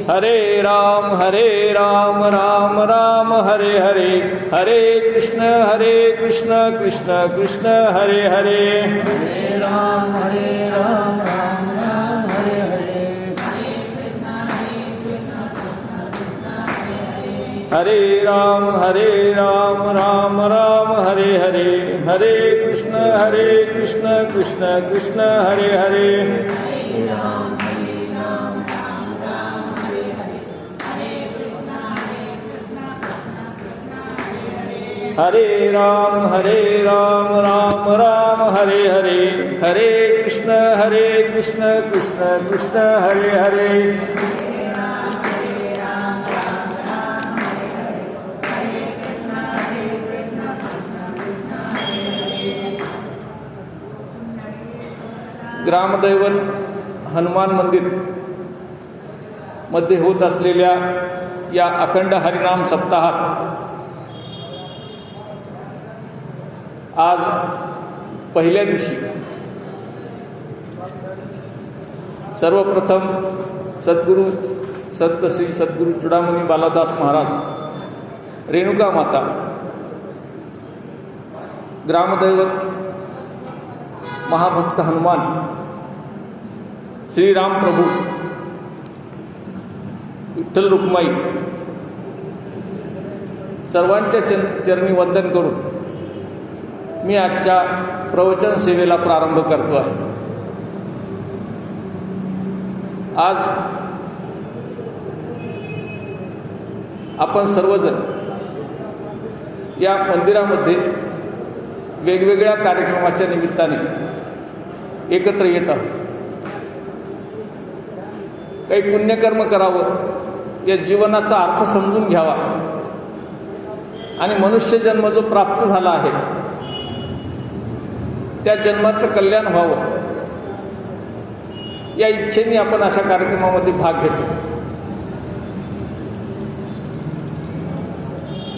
हरे राम राम राम हरे हरे, हरे कृष्ण कृष्ण कृष्ण हरे हरे, हरे राम राम राम हरे हरे, हरे राम राम राम हरे हरे, हरे कृष्ण कृष्ण कृष्ण हरे हरे, हरे राम राम राम हरे हरे, हरे कृष्ण कृष्ण कृष्ण हरे हरे, ग्रामदैवत हनुमान मंदिर मध्ये होत असलेल्या या अखंड हरिनाम सप्ताहात आज पहिल्या दिवशी सर्वप्रथम सद्गुरू संत श्री सद्गुरू चुडामणी बालादास महाराज, रेणुका माता, ग्रामदैवत महाभक्त हनुमान, श्रीराम प्रभू, विठ्ठल रुक्माई सर्वांच्या चरणी वंदन करून मी आजच्या प्रवचन सेवेला प्रारंभ करतो आहे. आज आपण सर्वजण या मंदिरामध्ये वेगवेगळ्या कार्यक्रमाच्या निमित्ताने एकत्र येत आहोत. काही पुण्यकर्म करावं, या जीवनाचा अर्थ समजून घ्यावा आणि मनुष्य जन्म जो प्राप्त झाला आहे त्या जन्माचं कल्याण व्हावं या इच्छेने आपण अशा कार्यक्रमामध्ये भाग घेतो.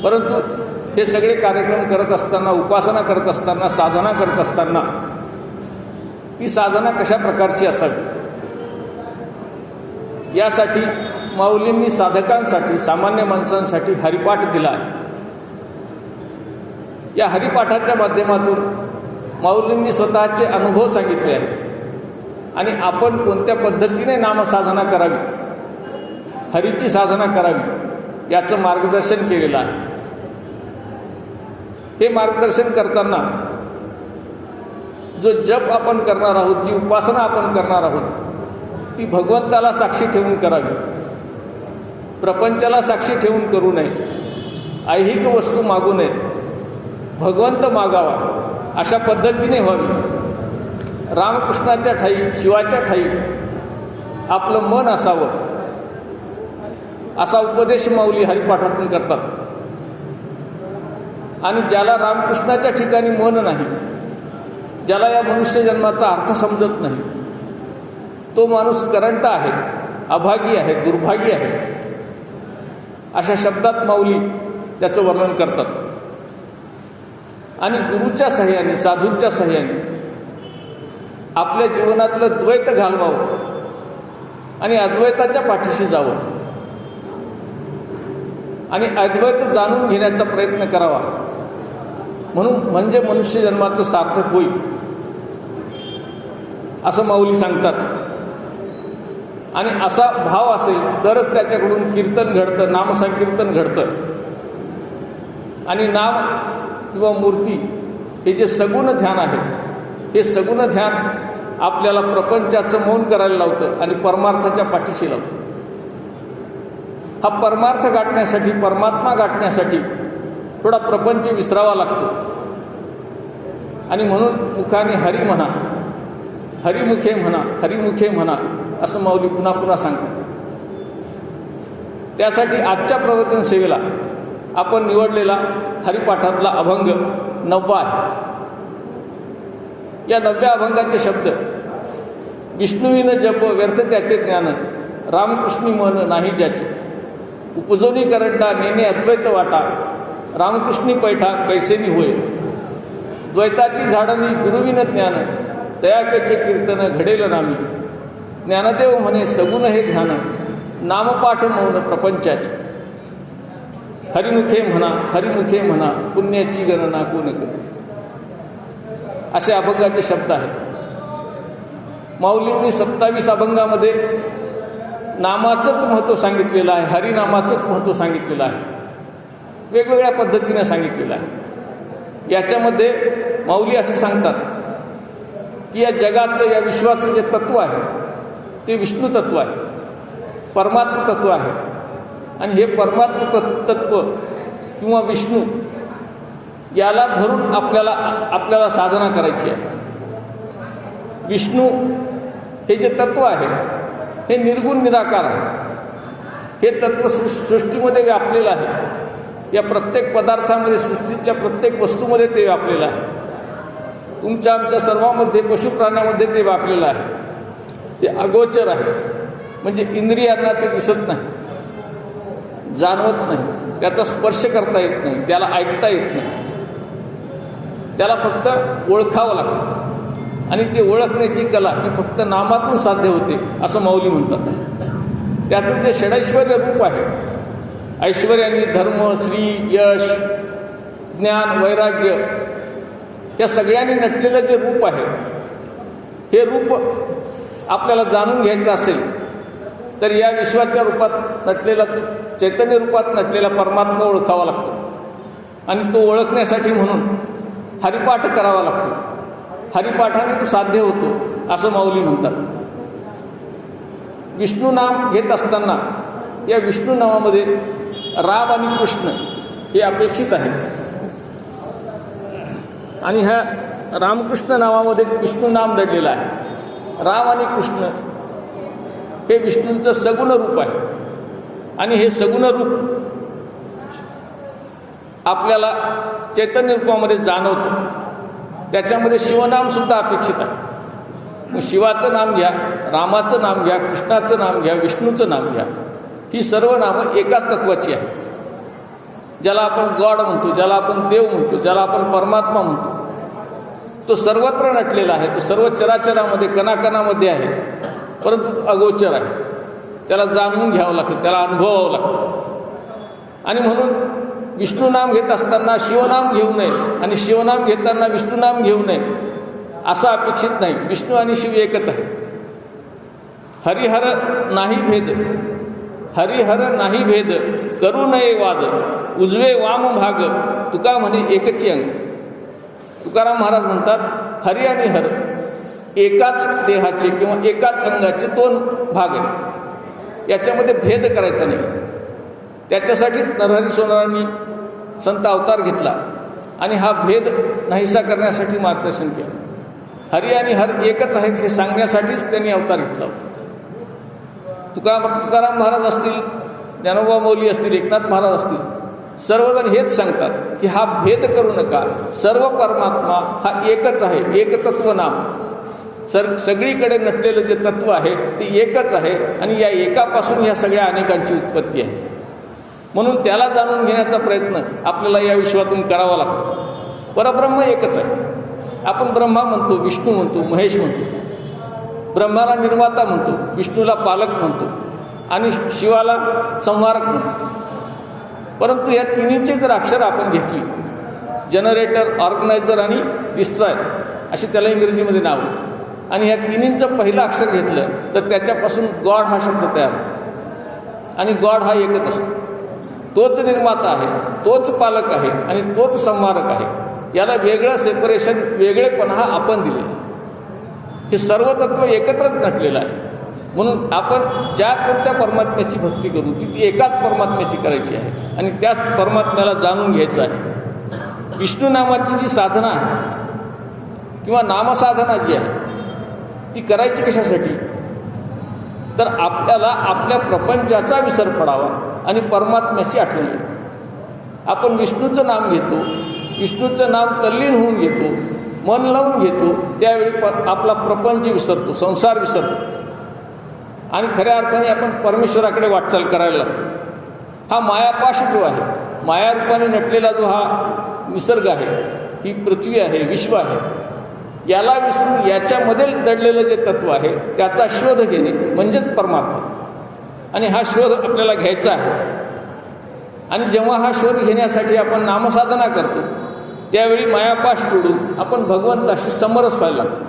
परंतु हे सगळे कार्यक्रम करत असताना, उपासना करत असताना, साधना करत असताना ती साधना कशा प्रकारची असावी यासाठी माऊलींनी साधकांसाठी, सामान्य माणसांसाठी हरिपाठ दिला आहे. या हरिपाठाच्या माध्यमातून माऊलींनी स्वतःचे अनुभव सांगितले आहेत आणि आपण कोणत्या पद्धतीने नामसाधना करावी, हरीची साधना करावी याचं मार्गदर्शन केलेलं आहे. हे मार्गदर्शन करताना जो जप आपण करणार आहोत, जी उपासना आपण करणार आहोत ती भगवंताला साक्षी ठेवून करावी, प्रपंचाला साक्षी ठेवून करू नये, ऐहिक वस्तू मागू नये, भगवंत मागावा अशा पद्धतीने व्हावी. रामकृष्णाच्या ठाई, शिवाच्या ठाई आपलं मन असावं असा उपदेश माऊली हरिपाठातून करतात. आणि ज्याला रामकृष्णाच्या ठिकाणी मन नाही, ज्याला या मनुष्य जन्माचा अर्थ समजत नाही, तो माणूस करंट आहे, अभागी आहे, दुर्भागी आहे अशा शब्दात माऊली त्याचं वर्णन करतात. आणि गुरूच्या सहाय्याने, साधूंच्या सहाय्याने आपल्या जीवनातलं द्वैत घालवावं आणि अद्वैताच्या पाठीशी जावं आणि अद्वैत जाणून घेण्याचा प्रयत्न करावा, म्हणजे मनुष्य जन्माचं सार्थक होईल असं माऊली सांगतात. आणि असा भाव असेल तरच त्याच्याकडून कीर्तन घडतं, नामसंकीर्तन घडतं. आणि नाम किंवा मूर्ती हे जे सगुण ध्यान आहे, हे सगुण ध्यान आपल्याला प्रपंचाचं मौन करायला लावतं आणि परमार्थाच्या पाठीशी लावतं. हा परमार्थ गाठण्यासाठी, परमात्मा गाठण्यासाठी थोडा प्रपंच विसरावा लागतो. आणि म्हणून मुखाने हरी म्हणा, हरिमुखे म्हणा, हरिमुखे म्हणा असं माऊली पुन्हा पुन्हा सांगतात. त्यासाठी आजच्या प्रवचन सेवेला आपण निवडलेला हरिपाठातला अभंग 9 आहे. या 9व्या अभंगाचे शब्द: विष्णुविन जप व्यर्थ त्याचे ज्ञान, रामकृष्णी मन नाही ज्याचे, उपजोनी करंटा नेने अद्वैत वाटा, रामकृष्णी पैठा कैसेनी होय, द्वैताची झाडणी गुरुविन ज्ञान, तयाकेचे कीर्तन घडेल नामी, ज्ञानदेव म्हणे सगुण हे ध्यान, नामपाठ मौन प्रपंचाची. हरिमुखे म्हणा हरिमुखे म्हणा पुण्याची गणना कोण करे, असे अभंगाचे शब्द आहेत. माऊलींनी 27 अभंगामध्ये नामाचंच महत्त्व सांगितलेलं आहे, हरिनामाचंच महत्त्व सांगितलेलं आहे, वेगवेगळ्या पद्धतीने सांगितलेलं आहे. याच्यामध्ये माऊली असे सांगतात की या जगाचं या विश्वाचं जे तत्व आहे ते विष्णू तत्व आहे, परमात्म तत्व आहे. आणि हे परमात्म तत्व किंवा विष्णू याला धरून आपल्याला साधना करायची आहे. विष्णू हे जे तत्व आहे हे निर्गुण निराकार आहे. हे तत्व सृष्टीमध्ये व्यापलेलं आहे. या प्रत्येक पदार्थामध्ये, सृष्टीतल्या प्रत्येक वस्तूमध्ये ते व्यापलेलं आहे. तुमच्या आमच्या सर्वांमध्ये, पशुप्राण्यामध्ये ते व्यापलेलं आहे. ते अगोचर आहे, म्हणजे इंद्रियांना ते दिसत नाही, जाणवत नाही, त्याचा स्पर्श करता येत नाही, त्याला ऐकता येत नाही, त्याला फक्त ओळखावं लागतं. आणि ते ओळखण्याची कला ही फक्त नामातून साध्य होते असं माऊली म्हणतात. त्याचं जे षडैश्वर्य रूप आहे, ऐश्वर्याने धर्म, श्री, यश, ज्ञान, वैराग्य या सगळ्यांनी नटलेलं जे रूप आहे, हे रूप आपल्याला जाणून घ्यायचं असेल तर या विश्वाच्या रूपात नटलेला, चैतन्य रूपात नटलेला परमात्मा ओळखावा लागतो. आणि तो ओळखण्यासाठी म्हणून हरिपाठ करावा लागतो. हरिपाठाने तो साध्य होतो असं माऊली म्हणतात. विष्णू नाम घेत असताना या विष्णू नामामध्ये राम आणि कृष्ण हे अपेक्षित आहे. आणि ह्या रामकृष्ण नावामध्ये विष्णू नाम दडलेलं आहे. राम आणि कृष्ण हे विष्णूंचं सगुण रूप आहे. आणि हे सगुण रूप आपल्याला चैतन्य रूपामध्ये जाणवतं. त्याच्यामध्ये शिवनाम सुद्धा अपेक्षित आहे. मग शिवाचं नाम घ्या, रामाचं नाम घ्या, कृष्णाचं नाम घ्या, विष्णूचं नाम घ्या, ही सर्व नामं एकाच तत्वाची आहे. ज्याला आपण गॉड म्हणतो, ज्याला आपण देव म्हणतो, ज्याला आपण परमात्मा म्हणतो, तो सर्वत्र नटलेला आहे. तो सर्व चराचरामध्ये, कणाकणामध्ये आहे, परंतु अगोचर आहे. त्याला जाणून घ्यावं लागतं, त्याला अनुभवावं लागतं. आणि म्हणून विष्णू नाम घेत असताना शिवनाम घेऊ नये आणि शिवनाम घेताना विष्णू नाम घेऊ नये असं अपेक्षित नाही. विष्णू आणि शिव एकच आहे. हरिहर नाही भेद, हरिहर नाही भेद, करू नये वाद, उजवे वाम भाग, तुका म्हणे एकची अंग. तुकाराम महाराज म्हणतात, हरी आणि हर एकाच देहाचे किंवा एकाच अंगाचे दोन भाग आहेत. याच्यामध्ये भेद करायचा नाही. त्याच्यासाठीच नरहरी सोनारांनी संत अवतार घेतला आणि हा भेद नाहीसा करण्यासाठी मार्गदर्शन केलं. हरी आणि हर एकच आहेत हे सांगण्यासाठीच त्यांनी अवतार घेतला होता. तुकाराम महाराज असतील, ज्ञानोबा माऊली असतील, एकनाथ महाराज असतील, सर्वजण हेच सांगतात की हा भेद करू नका. सर्व परमात्मा हा एकच आहे, एकतत्व नाम. सगळीकडे नटलेलं जे तत्व आहे ते एकच आहे आणि या एकापासून या सगळ्या अनेकांची उत्पत्ती आहे. म्हणून त्याला जाणून घेण्याचा प्रयत्न आपल्याला या विश्वातून करावा लागतो. परब्रह्म एकच आहे. आपण ब्रह्मा म्हणतो, विष्णू म्हणतो, महेश म्हणतो. ब्रह्माला निर्माता म्हणतो, विष्णूला पालक म्हणतो आणि शिवाला संहारक म्हणतो. परंतु या तिन्हीचे जर अक्षर आपण घेतली, जनरेटर, ऑर्गनायझर आणि डिस्ट्रॉयर अशी त्याला इंग्रजीमध्ये नाव आहे, आणि या तिन्हींचं पहिलं अक्षर घेतलं तर त्याच्यापासून गॉड हा शब्द तयार होतो. आणि गॉड हा एकच असतो. तोच निर्माता आहे, तोच पालक आहे आणि तोच संहारक आहे. याला वेगळं सेपरेशन, वेगळेपणा हा आपण दिले. हे सर्व तत्व एकत्रच नटलेलं आहे. म्हणून आपण ज्या कोणत्या परमात्म्याची भक्ती करू ती एकाच परमात्म्याची करायची आहे आणि त्याच परमात्म्याला जाणून घ्यायचं आहे. विष्णू नामाची जी साधना आहे किंवा नामसाधना जी आहे ती करायची कशासाठी? तर आपल्याला आपल्या प्रपंचाचा विसर पडावा आणि परमात्म्याची आठवण येईल. आपण विष्णूचं नाम घेतो, विष्णूचं नाम तल्लीन होऊन घेतो, मन लावून घेतो, त्यावेळी आपला प्रपंच विसरतो, संसार विसरतो आणि खऱ्या अर्थाने आपण परमेश्वराकडे वाटचाल करायला लागतो. हा मायापाश जो आहे, मायारूपाने नटलेला जो हा निसर्ग आहे, ही पृथ्वी आहे, विश्व आहे, याला विसरून याच्यामध्ये दडलेलं जे तत्व आहे त्याचा शोध घेणे म्हणजेच परमार्थ. आणि हा शोध आपल्याला घ्यायचा आहे. आणि जेव्हा हा शोध घेण्यासाठी आपण नामसाधना करतो त्यावेळी मायापाश तोडून आपण भगवंताशी समरस व्हायला लागतो.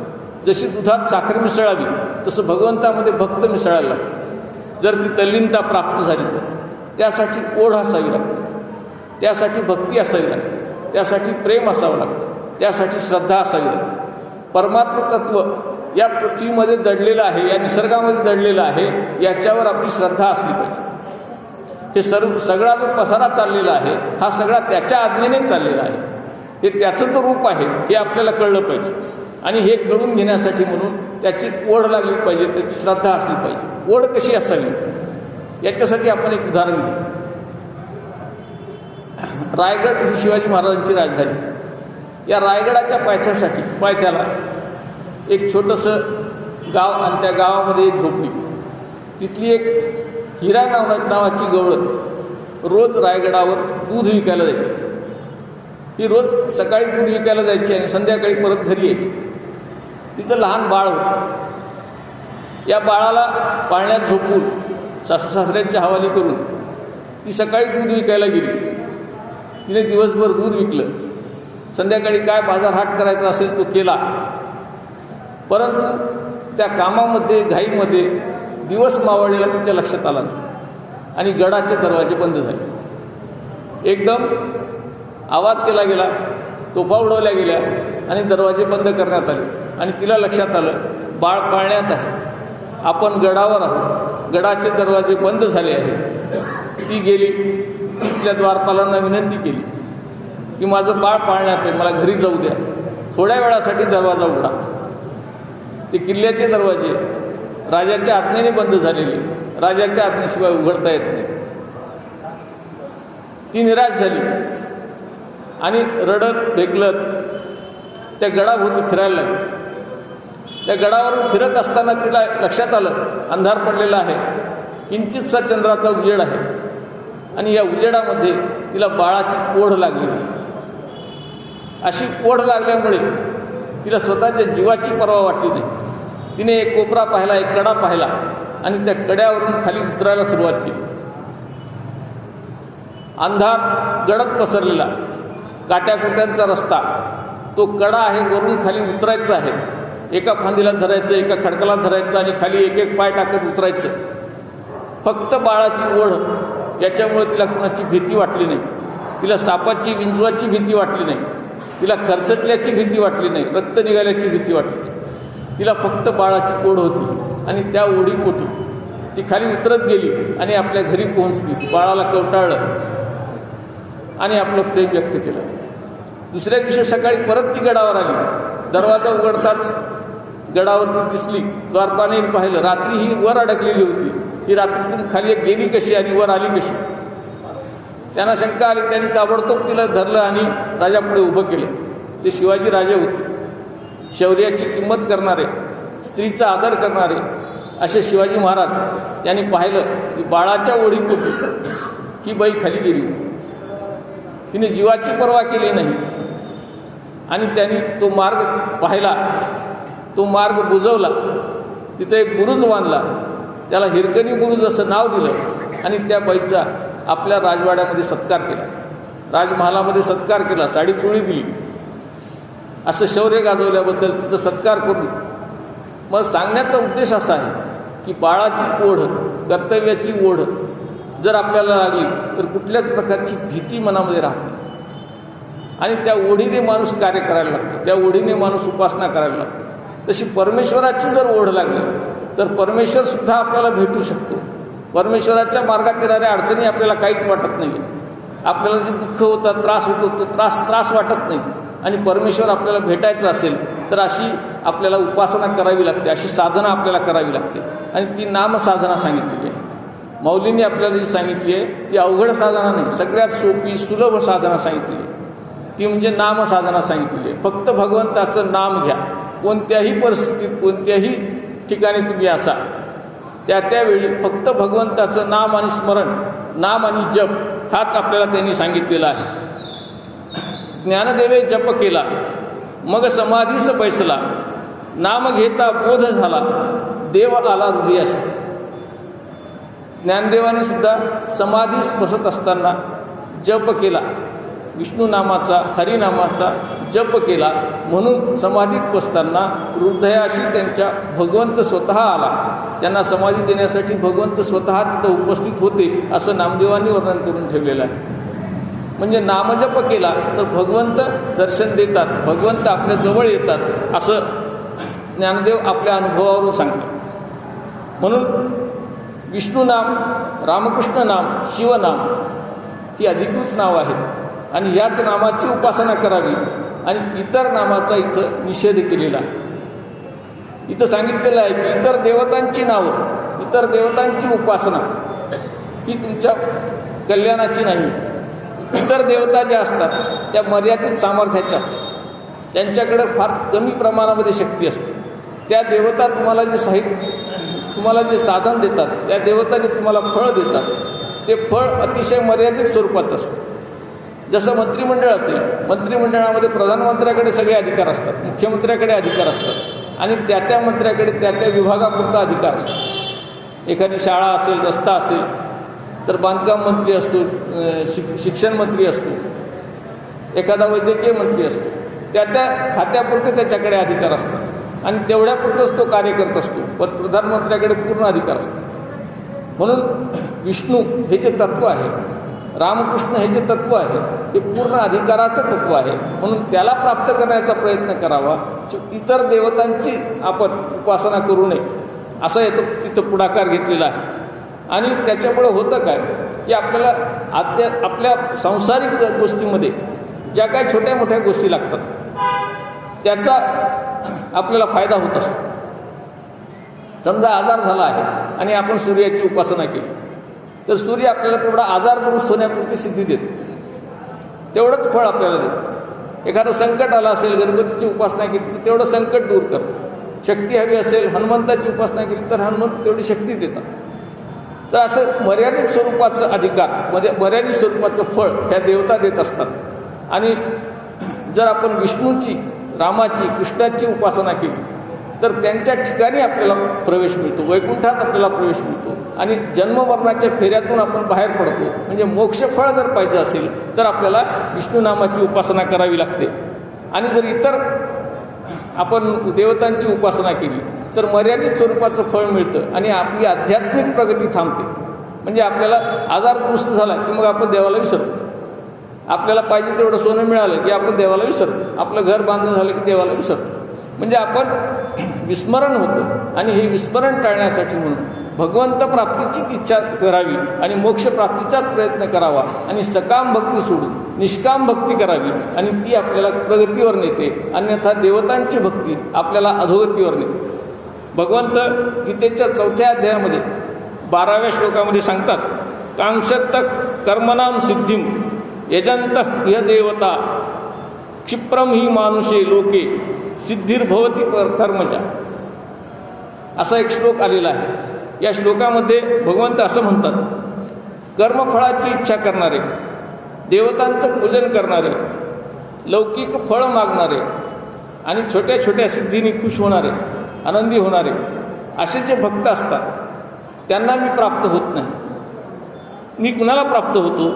जशी दुधात साखर मिसळावी तसं भगवंतामध्ये भक्त मिसळायला लागतं. जर ती तल्लीनता प्राप्त झाली तर त्यासाठी ओढ असावी लागते, त्यासाठी भक्ती असावी लागते, त्यासाठी प्रेम असावं लागतं, त्यासाठी श्रद्धा असावी लागते. परमात्म तत्व या पृथ्वीमध्ये दडलेलं आहे, या निसर्गामध्ये दडलेलं आहे, याच्यावर आपली श्रद्धा असली पाहिजे. हे सगळा जो पसारा चाललेला आहे हा सगळा त्याच्या आज्ञेने चाललेला आहे. हे त्याचं जो रूप आहे हे आपल्याला कळलं पाहिजे. आणि हे कळून घेण्यासाठी म्हणून त्याची ओढ लागली पाहिजे, त्याची श्रद्धा असली पाहिजे. ओढ कशी असावी याच्यासाठी आपण एक उदाहरण घेऊ. रायगड ही शिवाजी महाराजांची राजधानी. या रायगडाच्या पायथ्याला एक छोटंसं गाव आणि त्या गावामध्ये एक झोपडी. तिथली एक हिरा नावाची गवळण रोज रायगडावर दूध विकायला जायची. ही रोज सकाळी दूध विकायला जायची आणि संध्याकाळी परत घरी यायची. तिचं लहान बाळ होतं. या बाळाला पाळण्यात झोपवून सासू सासऱ्यांच्या हवाली करून ती सकाळी दूध विकायला गेली. तिने दिवसभर दूध विकलं. संध्याकाळी काय बाजारहाट करायचा असेल तो केला. परंतु त्या कामामध्ये घाईमध्ये दिवस मावळलेला तिच्या लक्षात आला नाही आणि गडाचे दरवाजे बंद झाले. एकदम आवाज केला गेला, तोफा उडवल्या गेल्या आणि दरवाजे बंद करण्यात आले. आणि तिला लक्षात आलं बाळ पाळण्यात आहे, आपण गडावर आहोत, गडाचे दरवाजे बंद झाले आहेत. ती गेली, तिथल्या द्वारपालांना विनंती केली की माझं बाळ पाळण्यात आहे, मला घरी जाऊ द्या, थोड्या वेळासाठी दरवाजा उघडा. ते किल्ल्याचे दरवाजे राजाच्या आज्ञेने बंद झालेले, राजाच्या आज्ञेशिवाय उघडता येत नाही. ती निराश झाली आणि रडत भेकलत त्या गडाभोवती फिरायला लागली. त्या गडावरून फिरत असताना तिला लक्षात आलं अंधार पडलेला आहे, किंचितसा चंद्राचा उजेड आहे आणि या उजेडामध्ये तिला बाळाची ओढ लागली. अशी ओढ लागल्यामुळे तिला स्वतःच्या जीवाची पर्वा वाटली नाही. तिने एक कोपरा पाहिला, एक कडा पाहिला आणि त्या कड्यावरून खाली उतरायला सुरुवात केली. अंधार गडद पसरलेला, काट्याकुट्यांचा रस्ता, तो कडा आहे, वरून खाली उतरायचं आहे. एका फांदीला धरायचं, एका खडकाला धरायचं आणि खाली एक एक पाय टाकत उतरायचं. फक्त बाळाची ओढ, याच्यामुळे तिला कुणाची भीती वाटली नाही. तिला सापाची विंचवाची भीती वाटली नाही, तिला खरचटल्याची भीती वाटली नाही, रक्त निघाल्याची भीती वाटली. तिला फक्त बाळाची ओढ होती आणि त्या ओढीपोटी ती खाली उतरत गेली आणि आपल्या घरी पोहोचली. बाळाला कवटाळलं आणि आपलं प्रेम व्यक्त केलं. दुसऱ्या दिवशी सकाळी परत ती गडावर आली. दरवाजा उघडताच गडावरती दिसली. द्वारपालाने पाहिलं, रात्री ही वर अडकलेली होती. ही रात्रीतून खाली गेली कशी आणि वर आली कशी? त्यांना शंका आली. त्यांनी ताबडतोब तिला धरलं आणि राजापुढे उभं केलं. ते शिवाजी राजे होते. शौर्याची किंमत करणारे, स्त्रीचा आदर करणारे असे शिवाजी महाराज. त्यांनी पाहिलं की बाळाच्या ओढीपोटी ही बाई खाली गेली. तिने जीवाची पर्वा केली नाही आणि त्यांनी तो मार्ग पाहिला, तो मार्ग बुजवला. तिथे एक बुरुज बांधला, त्याला हिरकणी बुरुज असं नाव दिलं आणि त्या बाईचा आपल्या राजवाड्यामध्ये सत्कार केला, राजमहालामध्ये सत्कार केला, साडी चोळी दिली. असं शौर्य गाजवल्याबद्दल तिचा सत्कार करून मग सांगण्याचा उद्देश असा आहे की बाळाची ओढ, कर्तव्याची ओढ जर आपल्याला लागली तर कुठल्याच प्रकारची भीती मनामध्ये राहते आणि त्या ओढीने माणूस कार्य करायला लागतो, त्या ओढीने माणूस उपासना करायला लागतो. तशी परमेश्वराची जर ओढ लागली तर परमेश्वरसुद्धा आपल्याला भेटू शकतो. परमेश्वराच्या मार्गात येणाऱ्या अडचणी आपल्याला काहीच वाटत नाही. आपल्याला जे दुःख होतं, त्रास होतो, तो त्रास वाटत नाही. आणि परमेश्वर आपल्याला भेटायचं असेल तर अशी आपल्याला उपासना करावी लागते, अशी साधना आपल्याला करावी लागते आणि ती नामसाधना सांगितलेली आहे. मौलींनी आपल्याला जी सांगितली आहे ती अवघड साधना नाही, सगळ्यात सोपी सुलभ साधना सांगितलेली आहे. ती म्हणजे नामसाधना सांगितलेली आहे. फक्त भगवंताचं नाम घ्या. कोणत्याही परिस्थितीत, कोणत्याही ठिकाणी तुम्ही असा, त्यावेळी फक्त भगवंताचं नाम आणि स्मरण, नाम आणि जप हाच आपल्याला त्यांनी सांगितलेला आहे. ज्ञानदेवे जप केला मग समाधीस बैसला, नाम घेता बोध झाला, देव आला हृदयाशी. ज्ञानदेवाने सुद्धा समाधीस बसत असताना जप केला, विष्णू नामाचा, हरिनामाचा जप केला, म्हणून समाधीत बसताना हृदयाशी त्यांच्या भगवंत स्वतः आला. त्यांना समाधी देण्यासाठी भगवंत स्वतः तिथं उपस्थित होते असं नामदेवांनी वर्णन करून ठेवलेलं आहे. म्हणजे नामजप केला तर भगवंत दर्शन देतात, भगवंत आपल्या जवळ येतात असं ज्ञानदेव आपल्या अनुभवावरून सांगतात. म्हणून विष्णू नाम, रामकृष्ण नाम, शिवनाम ही अधिकृत नाव आहेत आणि ह्याच नामाची उपासना करावी आणि इतर नामाचा इथं निषेध केलेला आहे. इथं सांगितलेलं आहे की इतर देवतांची नावं, इतर देवतांची उपासना ही तुमच्या कल्याणाची नाही. इतर देवता ज्या असतात त्या मर्यादित सामर्थ्याच्या असतात, त्यांच्याकडं फार कमी प्रमाणामध्ये शक्ती असते. त्या देवता तुम्हाला जे साधन देतात, त्या देवता जे तुम्हाला फळ देतात, ते फळ अतिशय मर्यादित स्वरूपाचं असतं. जसं मंत्रिमंडळ असेल, मंत्रिमंडळामध्ये प्रधानमंत्र्याकडे सगळे अधिकार असतात, मुख्यमंत्र्याकडे अधिकार असतात आणि त्या मंत्र्याकडे त्या विभागापुरता अधिकार असतो. एखादी शाळा असेल, रस्ता असेल तर बांधकाम मंत्री असतो, शिक्षण मंत्री असतो, एखादा वैद्यकीय मंत्री असतो, त्या खात्यापुरते त्याच्याकडे अधिकार असतात आणि तेवढ्यापुरतंच तो कार्य करत असतो. पण प्रधानमंत्र्याकडे पूर्ण अधिकार असतो. म्हणून विष्णू हे जे तत्त्व आहे, रामकृष्ण हे जे तत्त्व आहे, ते पूर्ण अधिकाराचं तत्त्व आहे. म्हणून त्याला प्राप्त करण्याचा प्रयत्न करावा, इतर देवतांची आपण उपासना करू नये असा इथं पुढाकार घेतलेला आहे. आणि त्याच्यामुळं होतं काय की आपल्याला आपल्या सांसारिक गोष्टीमध्ये ज्या काही छोट्या मोठ्या गोष्टी लागतात त्याचा आपल्याला फायदा होत असतो. समजा आजार झाला आहे आणि आपण सूर्याची उपासना केली तर सूर्य आपल्याला तेवढा आजार दुरुस्त होण्यापुरती सिद्धी देतो, तेवढंच फळ आपल्याला देतो. एखादं संकट आलं असेल, गणपतीची उपासना केली तर तेवढं संकट दूर करतो. शक्ती हवी असेल, हनुमंताची उपासना केली तर हनुमंत तेवढी शक्ती देतात. तर असं मर्यादित स्वरूपाचं अधिकार, मर्यादित स्वरूपाचं फळ ह्या देवता देत असतात. आणि जर आपण विष्णूची, रामाची, कृष्णाची उपासना केली तर त्यांच्या ठिकाणी आपल्याला प्रवेश मिळतो, वैकुंठात आपल्याला प्रवेश मिळतो आणि जन्ममरणाच्या फेऱ्यातून आपण बाहेर पडतो. म्हणजे मोक्षफळ जर पाहिजे असेल तर आपल्याला विष्णू नामाची उपासना करावी लागते. आणि जर इतर आपण देवतांची उपासना केली तर मर्यादित स्वरूपाचं फळ मिळतं आणि आपली आध्यात्मिक प्रगती थांबते. म्हणजे आपल्याला आजार दुरुस्त झाला की मग आपण देवाला विसरतो, आपल्याला पाहिजे तेवढं सोनं मिळालं की आपण देवाला विसरतो, आपलं घर बांधणं झालं की देवाला विसरतो. म्हणजे आपण विस्मरण होतं आणि हे विस्मरण टाळण्यासाठी म्हणून भगवंत प्राप्तीचीच इच्छा करावी आणि मोक्षप्राप्तीचाच प्रयत्न करावा आणि सकाम भक्ती सोडून निष्काम भक्ती करावी आणि ती आपल्याला प्रगतीवर नेते. अन्यथा देवतांची भक्ती आपल्याला अधोगतीवर नेते. भगवंत गीतेच्या 4थ्या अध्यायामध्ये 12व्या श्लोकामध्ये सांगतात, कांक्षत कर्मणाम सिद्धिम यजंत ह्य देवता क्षिप्रम ही मानुषे लोके सिद्धिर्भवती कर्मजा. असा एक श्लोक आलेला आहे. या श्लोकामध्ये भगवंत असं म्हणतात, कर्मफळाची इच्छा करणारे, देवतांचं पूजन करणारे, लौकिक फळ मागणारे आणि छोट्या छोट्या सिद्धींनी खुश होणारे, आनंदी होणारे असे जे भक्त असतात त्यांना मी प्राप्त होत नाही. मी कुणाला प्राप्त होतो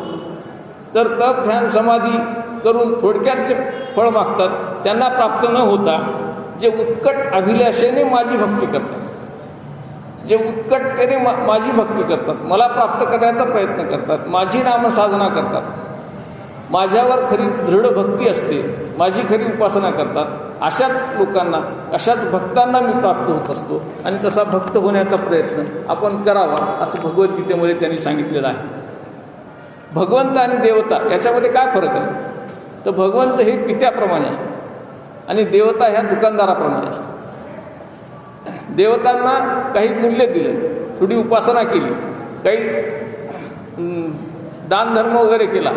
तर तप, ध्यान, समाधी करून थोडक्यात जे फळ मागतात त्यांना प्राप्त न होता जे उत्कट अभिलाषेने माझी भक्ती करतात, जे उत्कटतेने माझी भक्ती करतात, मला प्राप्त करण्याचा प्रयत्न करतात, माझी नामसाधना करतात, माझ्यावर खरी दृढ भक्ती असते, माझी खरी उपासना करतात, अशाच लोकांना, अशाच भक्तांना मी प्राप्त होत असतो. आणि तसा भक्त होण्याचा प्रयत्न आपण करावा असं भगवद्गीतेमध्ये त्यांनी सांगितलेलं आहे. भगवंत आणि देवता याच्यामध्ये काय फरक आहे तर भगवंत हे पित्याप्रमाणे असतात आणि देवता ह्या दुकानदाराप्रमाणे असतात. देवतांना काही मूल्य दिलं, थोडी उपासना केली, काही दानधर्म वगैरे केला,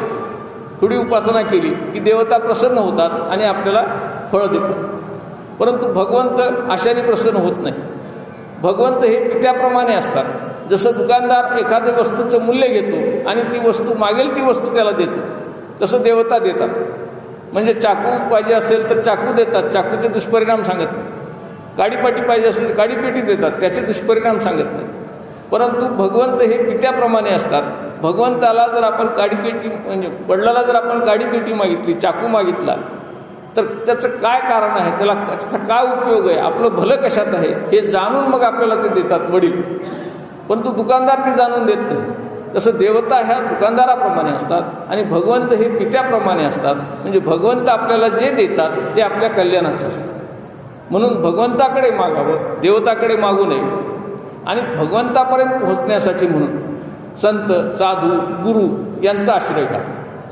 थोडी उपासना केली की देवता प्रसन्न होतात आणि आपल्याला फळ देतात. परंतु भगवंत अशाने प्रसन्न होत नाही. भगवंत हे पित्याप्रमाणे असतात. जसं दुकानदार एखाद्या वस्तूचं मूल्य घेतो आणि ती वस्तू मागेल ती वस्तू त्याला देतो, तसं देवता देतात. म्हणजे चाकू पाहिजे असेल तर चाकू देतात, चाकूचे दुष्परिणाम सांगत नाही. काडीपाटी पाहिजे असेल तर काडीपेटी देतात, त्याचे दुष्परिणाम सांगत नाही. परंतु भगवंत हे पित्याप्रमाणे असतात. भगवंताला जर आपण काडीपेटी म्हणजे वडिलाला जर आपण काडीपेटी मागितली, चाकू मागितला, तर त्याचं काय कारण आहे, त्याचा काय उपयोग आहे, आपलं भलं कशात आहे हे जाणून मग आपल्याला ते देतात वडील. परंतु दुकानदार ते जाणून देत नाही. तसं देवता ह्या दुकानदाराप्रमाणे असतात आणि भगवंत हे पित्याप्रमाणे असतात. म्हणजे भगवंत आपल्याला जे देतात ते आपल्या कल्याणाचं असतं. म्हणून भगवंताकडे मागावं, देवताकडे मागू नये. आणि भगवंतापर्यंत पोहोचण्यासाठी म्हणून संत, साधू, गुरु यांचा आश्रय घ्या.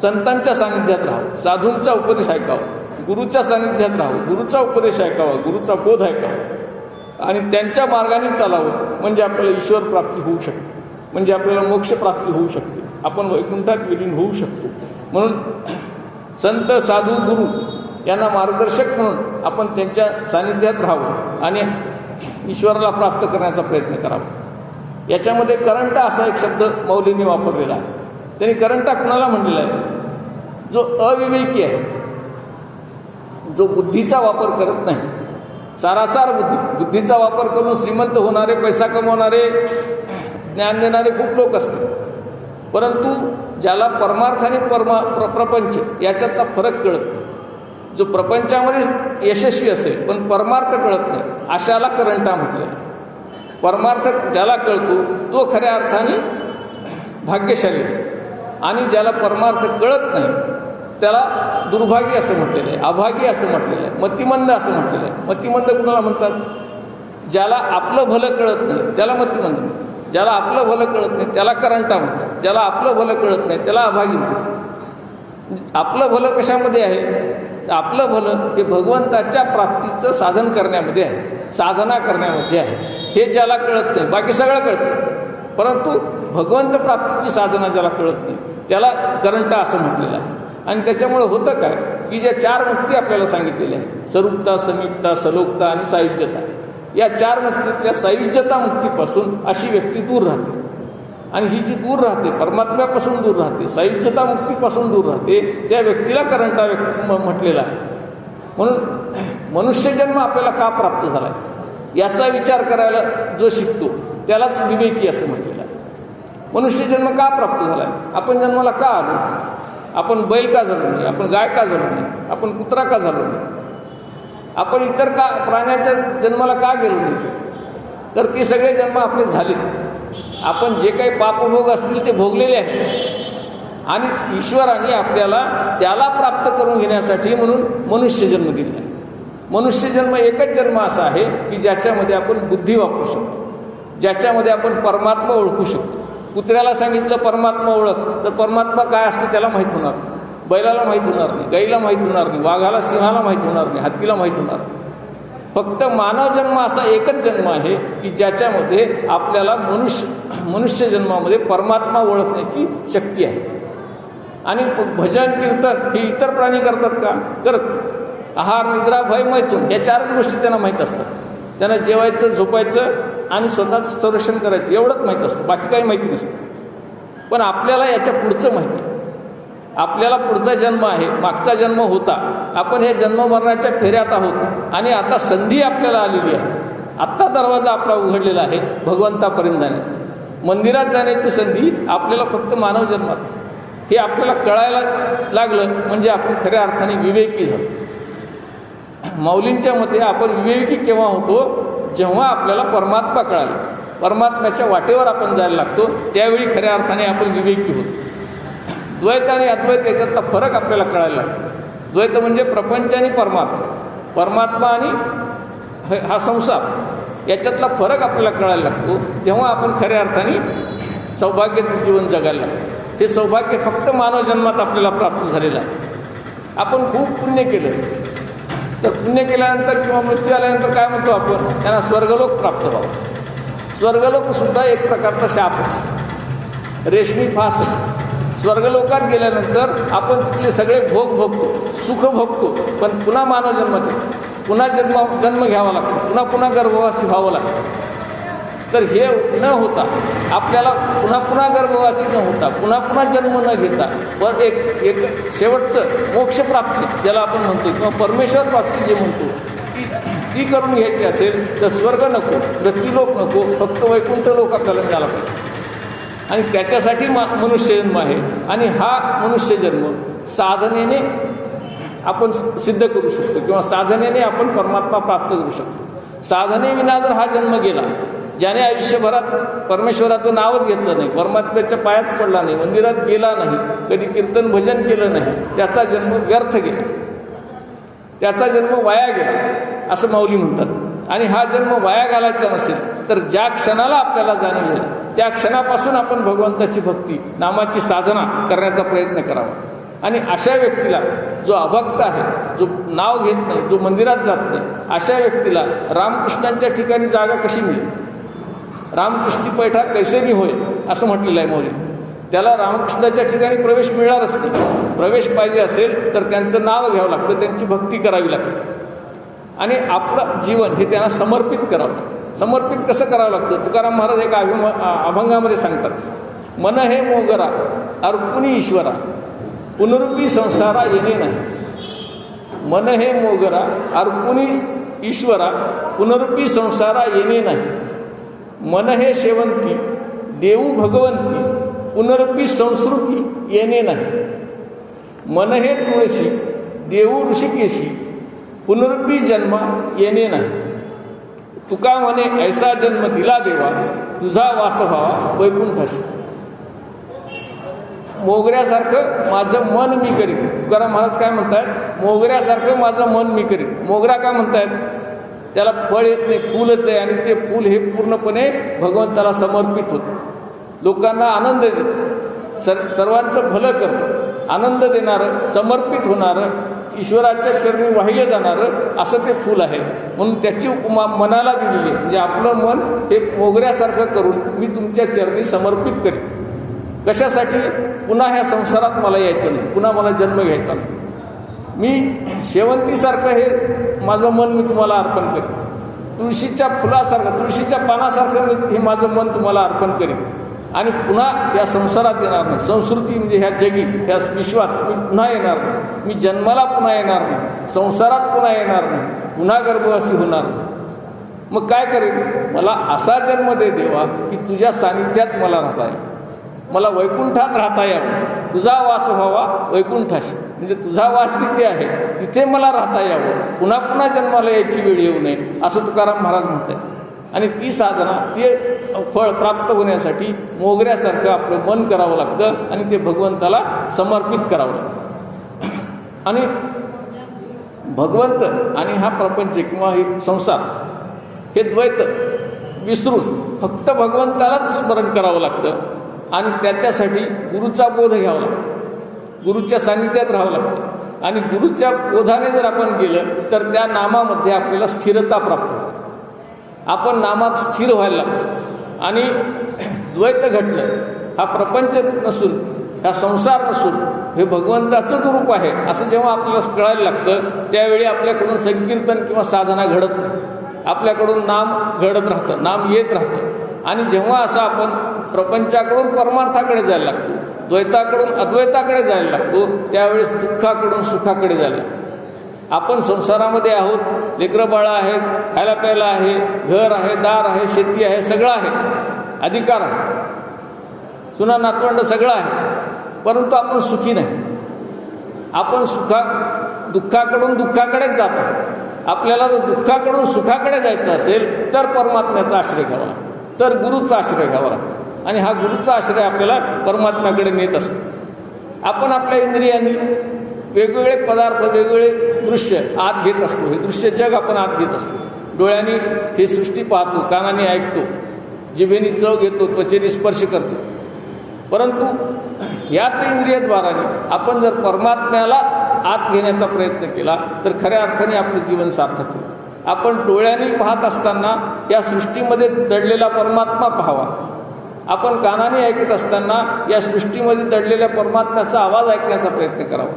संतांच्या सानिध्यात राहावं, साधूंचा उपदेश ऐकावा, गुरुच्या सानिध्यात राहावं, गुरुचा उपदेश ऐकावा, गुरुचा बोध ऐकावा आणि त्यांच्या मार्गाने चालावं. म्हणजे आपल्याला ईश्वर प्राप्ती होऊ शकते, म्हणजे आपल्याला मोक्ष प्राप्ती होऊ शकते, आपण वैकुंठात विलीन होऊ शकतो. म्हणून संत, साधू, गुरु यांना मार्गदर्शक म्हणून आपण त्यांच्या सानिध्यात राहावं आणि ईश्वराला प्राप्त करण्याचा प्रयत्न करावा. याच्यामध्ये करंटा असा एक शब्द मौलींनी वापरलेला आहे. त्यांनी करंटा कुणाला म्हणलेला आहे? जो अविवेकी आहे, जो बुद्धीचा वापर करत नाही, सारासार बुद्धीचा वापर करून श्रीमंत होणारे, पैसा कमवणारे, ज्ञान देणारे खूप लोक असतात. परंतु ज्याला परमार्थ आणि प्रपंच याच्यातला फरक कळत नाही, जो प्रपंचामध्ये यशस्वी असेल पण परमार्थ कळत नाही, अशाला करंटा म्हटलेला आहे. परमार्थ ज्याला कळतो तो खऱ्या अर्थाने भाग्यशाली असतो आणि ज्याला परमार्थ कळत नाही त्याला दुर्भाग्य असं म्हटलेलं आहे, अभागी असं म्हटलेलं आहे, मतिमंद असं म्हटलेलं आहे. मतिमंद कुणाला म्हणतात? ज्याला आपलं भलं कळत नाही त्याला मतिमंद म्हणतात. ज्याला आपलं भलं कळत नाही त्याला करंटा म्हणतात. ज्याला आपलं भलं कळत नाही त्याला अभागी म्हणतात. आपलं भलं कशामध्ये आहे? आपलं भलं हे भगवंताच्या प्राप्तीचं साधन करण्यामध्ये आहे, साधना करण्यामध्ये आहे. हे ज्याला कळत नाही, बाकी सगळं कळतं, परंतु भगवंत प्राप्तीची साधना ज्याला कळत नाही त्याला करंटा असं म्हटलेलं आहे. आणि त्याच्यामुळे होतं काय की ज्या 4 मुक्ती आपल्याला सांगितलेल्या आहेत, सरूपता, समीपता, सलोकता आणि सायुज्यता, या 4 मुक्तीतल्या सायुज्यता मुक्तीपासून अशी व्यक्ती दूर राहते. आणि ही जी दूर राहते, परमात्म्यापासून दूर राहते, सायुज्यता मुक्तीपासून दूर राहते, त्या व्यक्तीला करंटा म्हटलेला आहे. म्हणून मनुष्यजन्म आपल्याला का प्राप्त झाला आहे याचा विचार करायला जो शिकतो त्यालाच विवेकी असं म्हटलेलं आहे. मनुष्यजन्म का प्राप्त झाला आहे? आपण जन्माला का आलो? आपण बैल का झालो नाही? आपण गाय का झालो नाही? आपण कुत्रा का झालो नाही? आपण इतर का प्राण्याच्या जन्माला का गेलो नाही? तर ते सगळे जन्म आपले झालेत. आपण जे काही पापभोग असतील ते भोगलेले आहेत आणि ईश्वराने आपल्याला त्याला प्राप्त करून घेण्यासाठी म्हणून मनुष्यजन्म दिला आहे. मनुष्यजन्म एकच जन्म असा आहे की ज्याच्यामध्ये आपण बुद्धी वापरू शकतो, ज्याच्यामध्ये आपण परमात्मा ओळखू शकतो. कुत्र्याला सांगितलं परमात्मा ओळख, तर परमात्मा काय असतो त्याला माहीत होणार नाही, बैलाला माहीत होणार नाही, गाईला माहीत होणार नाही, वाघाला, सिंहाला माहीत होणार नाही, हत्तीला माहीत होणार नाही. फक्त मानव जन्म असा एकच जन्म आहे की ज्याच्यामध्ये आपल्याला मनुष्य जन्मामध्ये परमात्मा ओळखण्याची शक्ती आहे. आणि भजन, कीर्तन हे इतर प्राणी करतात का? करत. आहार, निद्रा, भय, मैथून या 4च गोष्टी त्यांना माहीत असतात. त्यांना जेवायचं, झोपायचं आणि स्वतःचं संरक्षण करायचं एवढंच माहीत असतं, बाकी काही माहिती नसतं. पण आपल्याला याच्या पुढचं माहिती आहे. आपल्याला पुढचा जन्म आहे, मागचा जन्म होता, आपण हे जन्ममरणाच्या फेऱ्यात आहोत आणि आता संधी आपल्याला आलेली आहे. आत्ता दरवाजा आपला उघडलेला आहे भगवंतापर्यंत जाण्याचा. मंदिरात जाण्याची संधी आपल्याला फक्त मानव जन्मात. हे आपल्याला कळायला लागलं म्हणजे आपण खऱ्या अर्थाने विवेकी झालो. माऊलींच्या मते आपण विवेकी केव्हा होतो? जेव्हा आपल्याला परमात्मा कळाला, परमात्म्याच्या वाटेवर आपण जायला लागतो, त्यावेळी खऱ्या अर्थाने आपण विवेकी होतो. द्वैत आणि अद्वैत याच्यातला फरक आपल्याला कळायला लागतो. द्वैत म्हणजे प्रपंच आणि परमार्थ, परमात्मा आणि हा संसार याच्यातला फरक आपल्याला कळायला लागतो. तेव्हा आपण खऱ्या अर्थाने सौभाग्याचं जीवन जगायला लागतो. हे सौभाग्य फक्त मानव जन्मात आपल्याला प्राप्त झालेलं आहे. आपण खूप पुण्य केलं, तर पुण्य केल्यानंतर किंवा मृत्यू आल्यानंतर काय म्हणतो आपण? त्यांना स्वर्गलोक प्राप्त व्हावं. स्वर्गलोकसुद्धा एक प्रकारचा शाप आहे, रेशमी फास आहे. स्वर्गलोकात गेल्यानंतर आपण तिथले सगळे भोग भोगतो, सुख भोगतो, पण पुन्हा मानव जन्मात येतो, पुन्हा जन्म घ्यावा लागतो, पुन्हा गर्भवासी व्हावं लागतं. तर हे न होता आपल्याला पुन्हा गर्भवासी न होता, पुन्हा जन्म न घेता वर एक शेवटचं मोक्षप्राप्ती ज्याला आपण म्हणतो किंवा परमेश्वर प्राप्ती जे म्हणतो, की ती करून घ्यायची असेल तर स्वर्ग नको, मृत्यूलोक नको, फक्त वैकुंठ लोक आपल्याला मिळाला पाहिजे. आणि त्याच्यासाठी मनुष्यजन्म आहे. आणि हा मनुष्यजन्म साधनेने आपण सिद्ध करू शकतो किंवा साधनेने आपण परमात्मा प्राप्त करू शकतो. साधनेविना जर हा जन्म गेला, ज्याने आयुष्यभरात परमेश्वराचं नावच घेतलं नाही, परमात्म्याच्या पायाच पडला नाही, मंदिरात गेला नाही, कधी कीर्तन भजन केलं नाही, त्याचा जन्म व्यर्थ गेला, त्याचा जन्म वाया गेला असं माऊली म्हणतात. आणि हा जन्म वाया घालायचा नसेल तर ज्या क्षणाला आपल्याला जाणीव झाली त्या क्षणापासून आपण भगवंताची भक्ती, नामाची साधना करण्याचा प्रयत्न करावा. आणि अशा व्यक्तीला, जो अभक्त आहे, जो नाव घेत नाही, जो मंदिरात जात नाही, अशा व्यक्तीला रामकृष्णांच्या ठिकाणी जागा कशी मिळेल? रामकृष्णी पैठा कैसेनी होय असं म्हटलेलं आहे मौली. त्याला रामकृष्णाच्या ठिकाणी प्रवेश मिळणारच नाही. प्रवेश पाहिजे असेल तर त्यांचं नाव घ्यावं लागतं, त्यांची भक्ती करावी लागते आणि आपलं जीवन हे त्यांना समर्पित करावं लागतं. समर्पित कसं करावं लागतं? तुकाराम महाराज एका अभंगामध्ये सांगतात, मन हे मोगरा अर्पुनी ईश्वरा पुनरुपी संसारा येणे नाही. मन हे मोगरा अर्पुनी ईश्वरा पुनरुपी संसारा येणे नाही. मन हे शेवंती देऊ भगवंती पुनरुपी संस्कृती येणे नाही. मन हे तुळशी देऊ ऋषिकेशी पुनरुपी जन्म येणे नाही. तुका म्हणे ऐसा जन्म दिला देवा तुझा वास व्हावा वैकुंठाशी. मोगऱ्यासारखं माझं मन मी करीन. तुकाराम महाराज काय म्हणतात? मोगऱ्यासारखं माझं मन मी करीन. मोगरा काय म्हणतात? त्याला फळ येत नाही, फूलच आहे आणि ते फूल हे पूर्णपणे भगवंताला समर्पित होतं, लोकांना आनंद देतं, सर्वांचं भलं करतं, आनंद देणारं, समर्पित होणारं, ईश्वराच्या चरणी वाहिलं जाणारं असं ते फूल आहे. म्हणून त्याची उपमा मनाला दिलेली आहे. म्हणजे आपलं मन हे मोगऱ्यासारखं करून मी तुमच्या चरणी समर्पित करीन. कशासाठी? पुन्हा ह्या संसारात मला यायचं नाही, पुन्हा मला जन्म घ्यायचा नाही. मी शेवंतीसारखं हे माझं मन मी तुम्हाला अर्पण करीन. तुळशीच्या फुलासारखं, तुळशीच्या पानासारखं मी हे माझं मन तुम्हाला अर्पण करीन आणि पुन्हा या संसारात येणार नाही. संस्कृती म्हणजे ह्या जगी, ह्या विश्वात मी पुन्हा येणार नाही. मी जन्माला पुन्हा येणार नाही, संसारात पुन्हा येणार नाही, पुन्हा गर्भवासी होणार नाही. मग काय करेन? मला असा जन्म दे देवा की तुझ्या सानिध्यात मला राहता येईल, मला वैकुंठात राहता यावं, तुझा वास व्हावा वैकुंठाशी. म्हणजे तुझा वास जिथे आहे तिथे मला राहता यावं, पुन्हा पुन्हा जन्माला यायची वेळ येऊ नये असं तुकाराम महाराज म्हणतात. आणि ती साधना, ते फळ प्राप्त होण्यासाठी मोगऱ्यासारखं आपलं मन करावं लागतं आणि ते भगवंताला समर्पित करावं लागतं. आणि भगवंत आणि हा प्रपंच किंवा हे संसार हे द्वैत विसरून फक्त भगवंतालाच स्मरण करावं लागतं. आणि त्याच्यासाठी गुरुचा बोध घ्यावा लागतो, गुरुच्या सान्निध्यात राहावं लागतं. आणि गुरुच्या बोधाने जर आपण गेलं तर त्या नामामध्ये आपल्याला स्थिरता प्राप्त होते. आपण नामात स्थिर व्हायला लागतो. आणि द्वैत घटलं, हा प्रपंच नसून, हा संसार नसून हे भगवंताचंच रूप आहे असं जेव्हा आपल्याला कळायला लागतं त्यावेळी आपल्याकडून संकीर्तन किंवा साधना घडत नाही, आपल्याकडून नाम घडत राहतं, नाम येत राहतं. आणि जेव्हा असं आपण प्रपंचाकडून परमार्थाकडे जायला लागतो, द्वैताकडून अद्वैताकडे जायला लागतो, त्यावेळेस दुःखाकडून सुखाकडे जायला लागतो. आपण संसारामध्ये आहोत, लेकरं बाळं आहेत, खायला प्यायला आहे, घर आहे, दार आहे, शेती आहे, सगळं आहे, अधिकार आहे, सुना नातवंड सगळं आहे, परंतु आपण सुखी नाही. आपण दुःखाकडून दुःखाकडेच जातो. आपल्याला जर दुःखाकडून सुखाकडे जायचं असेल तर परमात्म्याचा आश्रय घ्यावा लागतो, तर गुरुचा आश्रय घ्यावा लागतो. आणि हा गुरुचा आश्रय आपल्याला परमात्म्याकडे नेत असतो. आपण आपल्या इंद्रियांनी वेगवेगळे पदार्थ, वेगवेगळे दृश्य आत घेत असतो. हे दृश्य जग आपण आत घेत असतो. डोळ्यांनी हे सृष्टी पाहतो, कानाने ऐकतो, जिभेने चव घेतो, त्वचेने स्पर्श करतो. परंतु याच इंद्रियद्वाराने आपण जर परमात्म्याला आत घेण्याचा प्रयत्न केला तर खऱ्या अर्थाने आपलं जीवन सार्थक होईल. आपण डोळ्यांनी पाहत असताना या सृष्टीमध्ये दडलेला परमात्मा पाहावा. आपण कानाने ऐकत असताना या सृष्टीमध्ये दडलेल्या परमात्म्याचा आवाज ऐकण्याचा प्रयत्न करावा.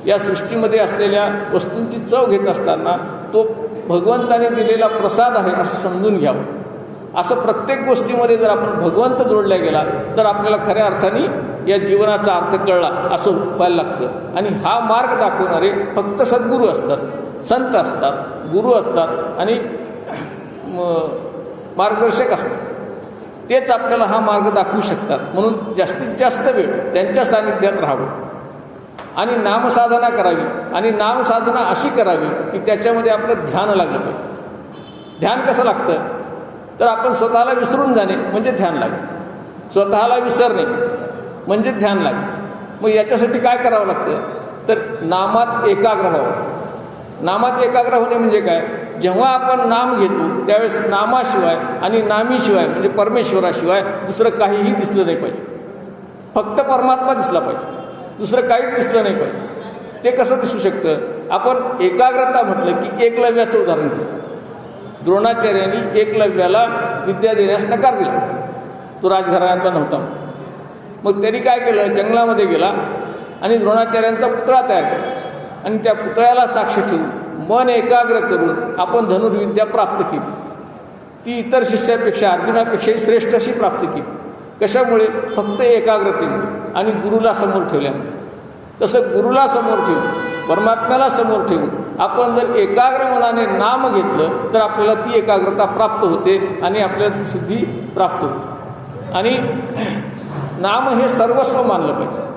या सृष्टीमध्ये असलेल्या वस्तूंची चव घेत असताना तो भगवंताने दिलेला प्रसाद आहे असं समजून घ्यावं. असं प्रत्येक गोष्टीमध्ये जर आपण भगवंत जोडला गेला तर आपल्याला खऱ्या अर्थाने या जीवनाचा अर्थ कळला असं व्हायला लागतं. आणि हा मार्ग दाखवणारे फक्त सद्गुरू असतात. संत असतात, गुरु असतात आणि मार्गदर्शक असतात. तेच आपल्याला हा मार्ग दाखवू शकतात. म्हणून जास्तीत जास्त वेळ त्यांच्या सानिध्यात राहावं आणि नामसाधना करावी. आणि नामसाधना अशी करावी की त्याच्यामध्ये आपलं ध्यान लागलं पाहिजे. ध्यान कसं लागतं? तर आपण स्वतःला विसरून जाणे म्हणजे ध्यान लागेल. स्वतःला विसरणे म्हणजे ध्यान लागेल. मग याच्यासाठी काय करावं लागतं? तर नामात एकाग्र व्हावं. नामात एकाग्र होणे म्हणजे काय? जेव्हा आपण नाम घेतो त्यावेळेस नामाशिवाय आणि नामीशिवाय म्हणजे परमेश्वराशिवाय दुसरं काहीही दिसलं नाही पाहिजे. फक्त परमात्मा दिसला पाहिजे, दुसरं काहीच दिसलं नाही पाहिजे. ते कसं दिसू शकतं? आपण एकाग्रता म्हटलं की एकलव्याचं उदाहरण घेऊ. द्रोणाचार्यांनी एकलव्याला विद्या देण्यास नकार दिला. तो राजघराण्यातला नव्हता. मग त्यांनी काय केलं? जंगलामध्ये गेला आणि द्रोणाचार्यांचा पुतळा तयार केला आणि त्या पुतळ्याला साक्ष ठेवून मन एकाग्र करून आपण धनुर्विद्या प्राप्त केली. ती इतर शिष्यापेक्षा अर्जुनापेक्षाही श्रेष्ठ अशी प्राप्त केली. कशामुळे? फक्त एकाग्रतेमुळे आणि गुरुला समोर ठेवल्यामुळे. तसं गुरुला समोर ठेवून, परमात्म्याला समोर ठेवून आपण जर एकाग्र मनाने नाम घेतलं तर आपल्याला ती एकाग्रता प्राप्त होते आणि आपल्याला ती सिद्धी प्राप्त होते. आणि नाम हे सर्वस्व मानलं पाहिजे.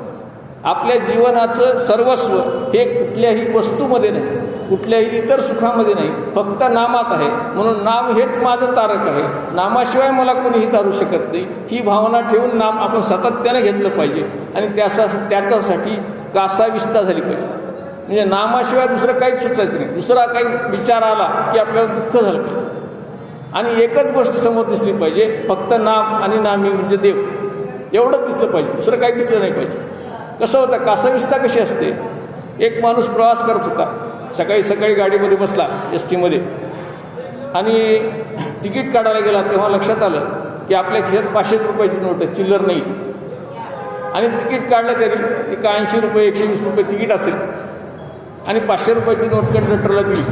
आपल्या जीवनाचं सर्वस्व हे कुठल्याही वस्तूमध्ये नाही, कुठल्याही इतर सुखामध्ये नाही, फक्त नामात आहे. म्हणून नाम हेच माझं तारक आहे, नामाशिवाय मला कोणीही तारू शकत नाही. ही भावना ठेवून नाम आपण सातत्याने घेतलं पाहिजे. आणि त्याच्यासाठी कासाविस्ता झाली पाहिजे. म्हणजे नामाशिवाय दुसरं काहीच सुचायचं नाही. दुसरा काही विचार आला की आपल्याला दुःख झालं पाहिजे. आणि एकच गोष्ट समोर दिसली पाहिजे, फक्त नाम आणि नामी म्हणजे देव, एवढंच दिसलं पाहिजे, दुसरं काही दिसलं नाही पाहिजे. कसं होतं? कासाविस्ता कशी असते? एक माणूस प्रवास करत होता, सकाळी गाडीमध्ये बसला एस टीमध्ये आणि तिकीट काढायला गेला. तेव्हा लक्षात आलं की आपल्या खिशात 500 रुपयाची नोट आहे, चिल्लर नाही. आणि तिकीट काढलं तरी एक 80 रुपये 120 रुपये तिकीट असेल आणि 500 रुपयाची नोट कंडक्टरला दिली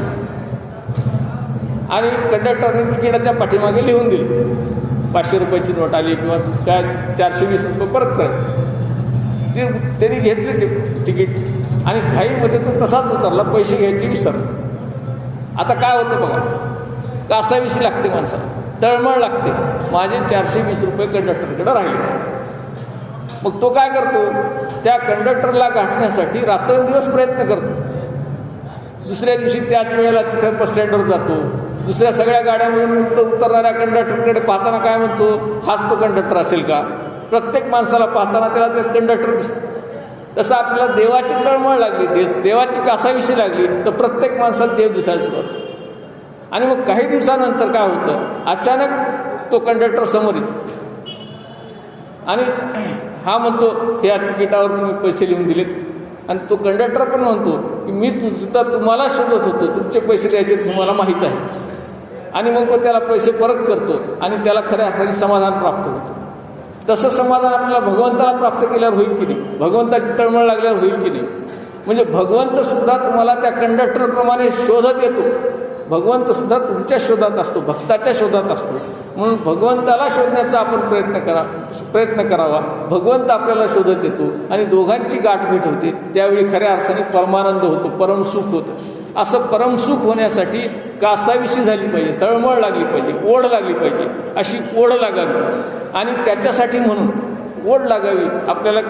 आणि कंडक्टरने तिकिटाच्या पाठीमागे लिहून दिली 500 रुपयाची नोट आली किंवा काय 420 रुपये परत करायचे. ते त्यांनी घेतले ते तिकीट आणि घाईमध्ये तो तसाच उतरला, पैसे घ्यायचे विसरला. आता काय होतं बघा? कासाविसी लागते माणसाला, तळमळ लागते. माझे 420 रुपये कंडक्टरकडे राहिले. मग तो काय करतो? त्या कंडक्टरला गाठण्यासाठी रात्रंदिवस प्रयत्न करतो. दुसऱ्या दिवशी त्याच वेळेला तिथं बस स्टँडवर जातो. दुसऱ्या सगळ्या गाड्यामधून उतरणाऱ्या कंडक्टरकडे पाहताना काय म्हणतो? हाच तो कंडक्टर असेल का? प्रत्येक माणसाला पाहताना त्याला ते कंडक्टर दिसतो. तसं आपल्याला देवाची तळमळ लागली, देवाची कासाविशी लागली तर प्रत्येक माणसाला देव दिसायला सुरुवात. आणि मग काही दिवसानंतर काय होतं? अचानक तो कंडक्टर समोर येतो आणि हा म्हणतो, ह्या तिकिटावर तुम्ही पैसे लिहून दिलेत. आणि तो कंडक्टर पण म्हणतो की मी सुद्धा तुम्हाला शोधत होतो, तुमचे पैसे द्यायचे तुम्हाला माहीत आहे. आणि मग तो त्याला पैसे परत करतो आणि त्याला खऱ्या अर्थाने समाधान प्राप्त होतं. तसं समाधान आपल्याला भगवंताला प्राप्त केल्यावर होईल की नाही? भगवंताची तळमळ लागल्यावर होईल की नाही? म्हणजे भगवंतसुद्धा तुम्हाला त्या कंडक्टरप्रमाणे शोधत येतो. भगवंतसुद्धा तुमच्या शोधात असतो, भक्ताच्या शोधात असतो. म्हणून भगवंताला शोधण्याचा आपण प्रयत्न करावा. भगवंत आपल्याला शोधत येतो आणि दोघांची गाठभेट होते. त्यावेळी खऱ्या अर्थाने परमानंद होतो, परमसुख होतं. असं परमसुख होण्यासाठी कासाविशी झाली पाहिजे, तळमळ लागली पाहिजे, ओढ लागली पाहिजे. अशी ओढ लागावी आणि त्याच्यासाठी म्हणून ओढ लागावी, आपल्याला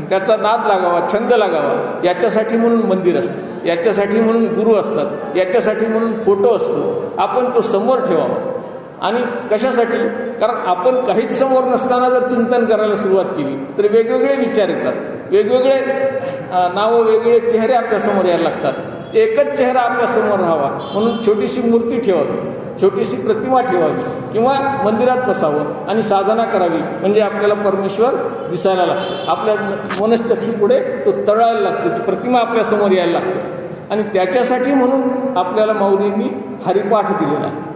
त्याचा नाद लागावा, छंद लागावा. याच्यासाठी म्हणून मंदिर असतं, याच्यासाठी म्हणून गुरु असतात, याच्यासाठी म्हणून फोटो असतो. आपण तो समोर ठेवावा. आणि कशासाठी? कारण आपण काहीच समोर नसताना जर चिंतन करायला सुरुवात केली तर वेगवेगळे विचार येतात, वेगवेगळे नावं, वेगवेगळे चेहरे आपल्यासमोर यायला लागतात. एकच चेहरा आपल्यासमोर राहावा म्हणून छोटीशी मूर्ती ठेवावी, छोटीशी प्रतिमा ठेवावी किंवा मंदिरात बसावं आणि साधना करावी. म्हणजे आपल्याला परमेश्वर दिसायला लागतो, आपल्या मनश्चक्षूपुढे तो तळायला लागतो, ती प्रतिमा आपल्यासमोर यायला लागते. आणि त्याच्यासाठी म्हणून आपल्याला माऊलींनी हरिपाठ दिलेला आहे.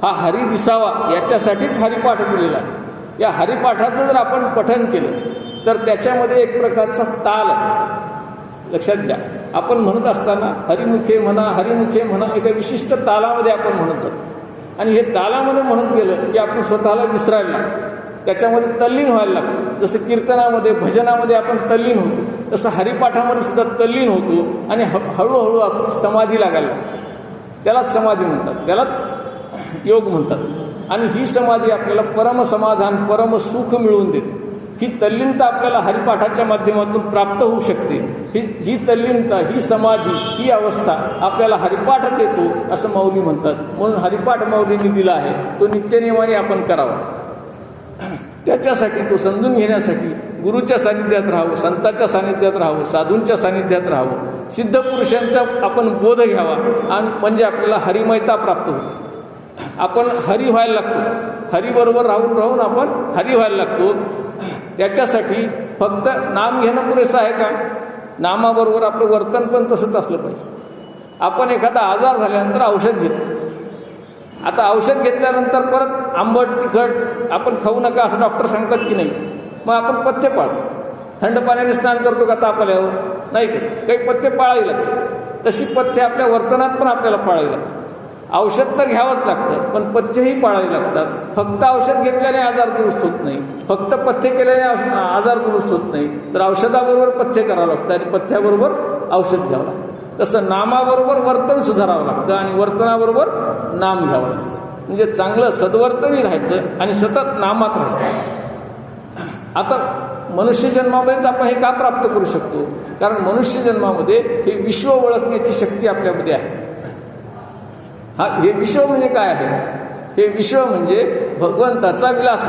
हा हरी दिसावा याच्यासाठीच हरिपाठ दिलेला आहे. या हरिपाठाचं जर आपण पठण केलं तर त्याच्यामध्ये एक प्रकारचा ताल आहे. लक्षात घ्या, आपण म्हणत असताना हरिमुखे म्हणा, हरिमुखे म्हणा, एका विशिष्ट तालामध्ये आपण म्हणत जातो. आणि हे तालामध्ये म्हणत गेलं की आपण स्वतःला विसरायला लागतो, त्याच्यामध्ये तल्लीन व्हायला लागतो. जसं कीर्तनामध्ये, भजनामध्ये आपण तल्लीन होतो, तसं हरिपाठामध्ये सुद्धा तल्लीन होतो आणि हळूहळू आपण समाधी लागायला लागतो. त्यालाच समाधी म्हणतात, त्यालाच योग म्हणतात. आणि ही समाधी आपल्याला परमसमाधान, परमसुख मिळवून देते. ही तल्लीनता आपल्याला हरिपाठाच्या माध्यमातून प्राप्त होऊ शकते. ही तल्लीनता, ही समाधी, ही अवस्था आपल्याला हरिपाठ देतो असं माऊली म्हणतात. म्हणून हरिपाठ माऊलींनी दिला आहे, तो नित्यनियमाने आपण करावा. त्याच्यासाठी, तो समजून घेण्यासाठी गुरुच्या सानिध्यात राहावं, संतांच्या सानिध्यात राहावं, साधूंच्या सानिध्यात राहावं, सिद्ध पुरुषांचा आपण बोध घ्यावा. आणि म्हणजे आपल्याला हरिमयता प्राप्त होते. आपण हरी व्हायला लागतो, हरीबरोबर राहून राहून आपण हरी व्हायला लागतो. त्याच्यासाठी फक्त नाम घेणं पुरेसं आहे का? नामाबरोबर आपलं वर्तन पण तसंच असलं पाहिजे. आपण एखादा आजार झाल्यानंतर औषध घेतो. आता औषध घेतल्यानंतर परत आंबट तिखट आपण खाऊ नका असं डॉक्टर सांगतात की नाही? मग आपण पथ्य पाळतो. थंड पाण्याने स्नान करतो का ताप आल्यावर? नाही करत. काही पथ्य पाळावी लागतात. तशी पथ्य आपल्या वर्तनात पण आपल्याला पाळावी लागतात. औषध तर घ्यावंच लागतं, पण पथ्यही पाळावी लागतात. फक्त औषध घेतल्याने आजार दुरुस्त होत नाही, फक्त पथ्य केल्याने आजार दुरुस्त होत नाही. तर औषधाबरोबर पथ्य करावं लागतं आणि पथ्याबरोबर औषध घ्यावं लागतं. तसं नामाबरोबर वर्तन सुधारावं लागतं आणि वर्तनाबरोबर नाम घ्यावं लागतं. म्हणजे चांगलं सद्वर्तनी राहायचं आणि सतत नामात राहायचं. आता मनुष्य जन्मामध्येच आपण हे का प्राप्त करू शकतो? कारण मनुष्य जन्मामध्ये हे विश्व ओळखण्याची शक्ती आपल्यामध्ये आहे. हे विश्व म्हणजे काय आहे? हे विश्व म्हणजे भगवंताचा विलास.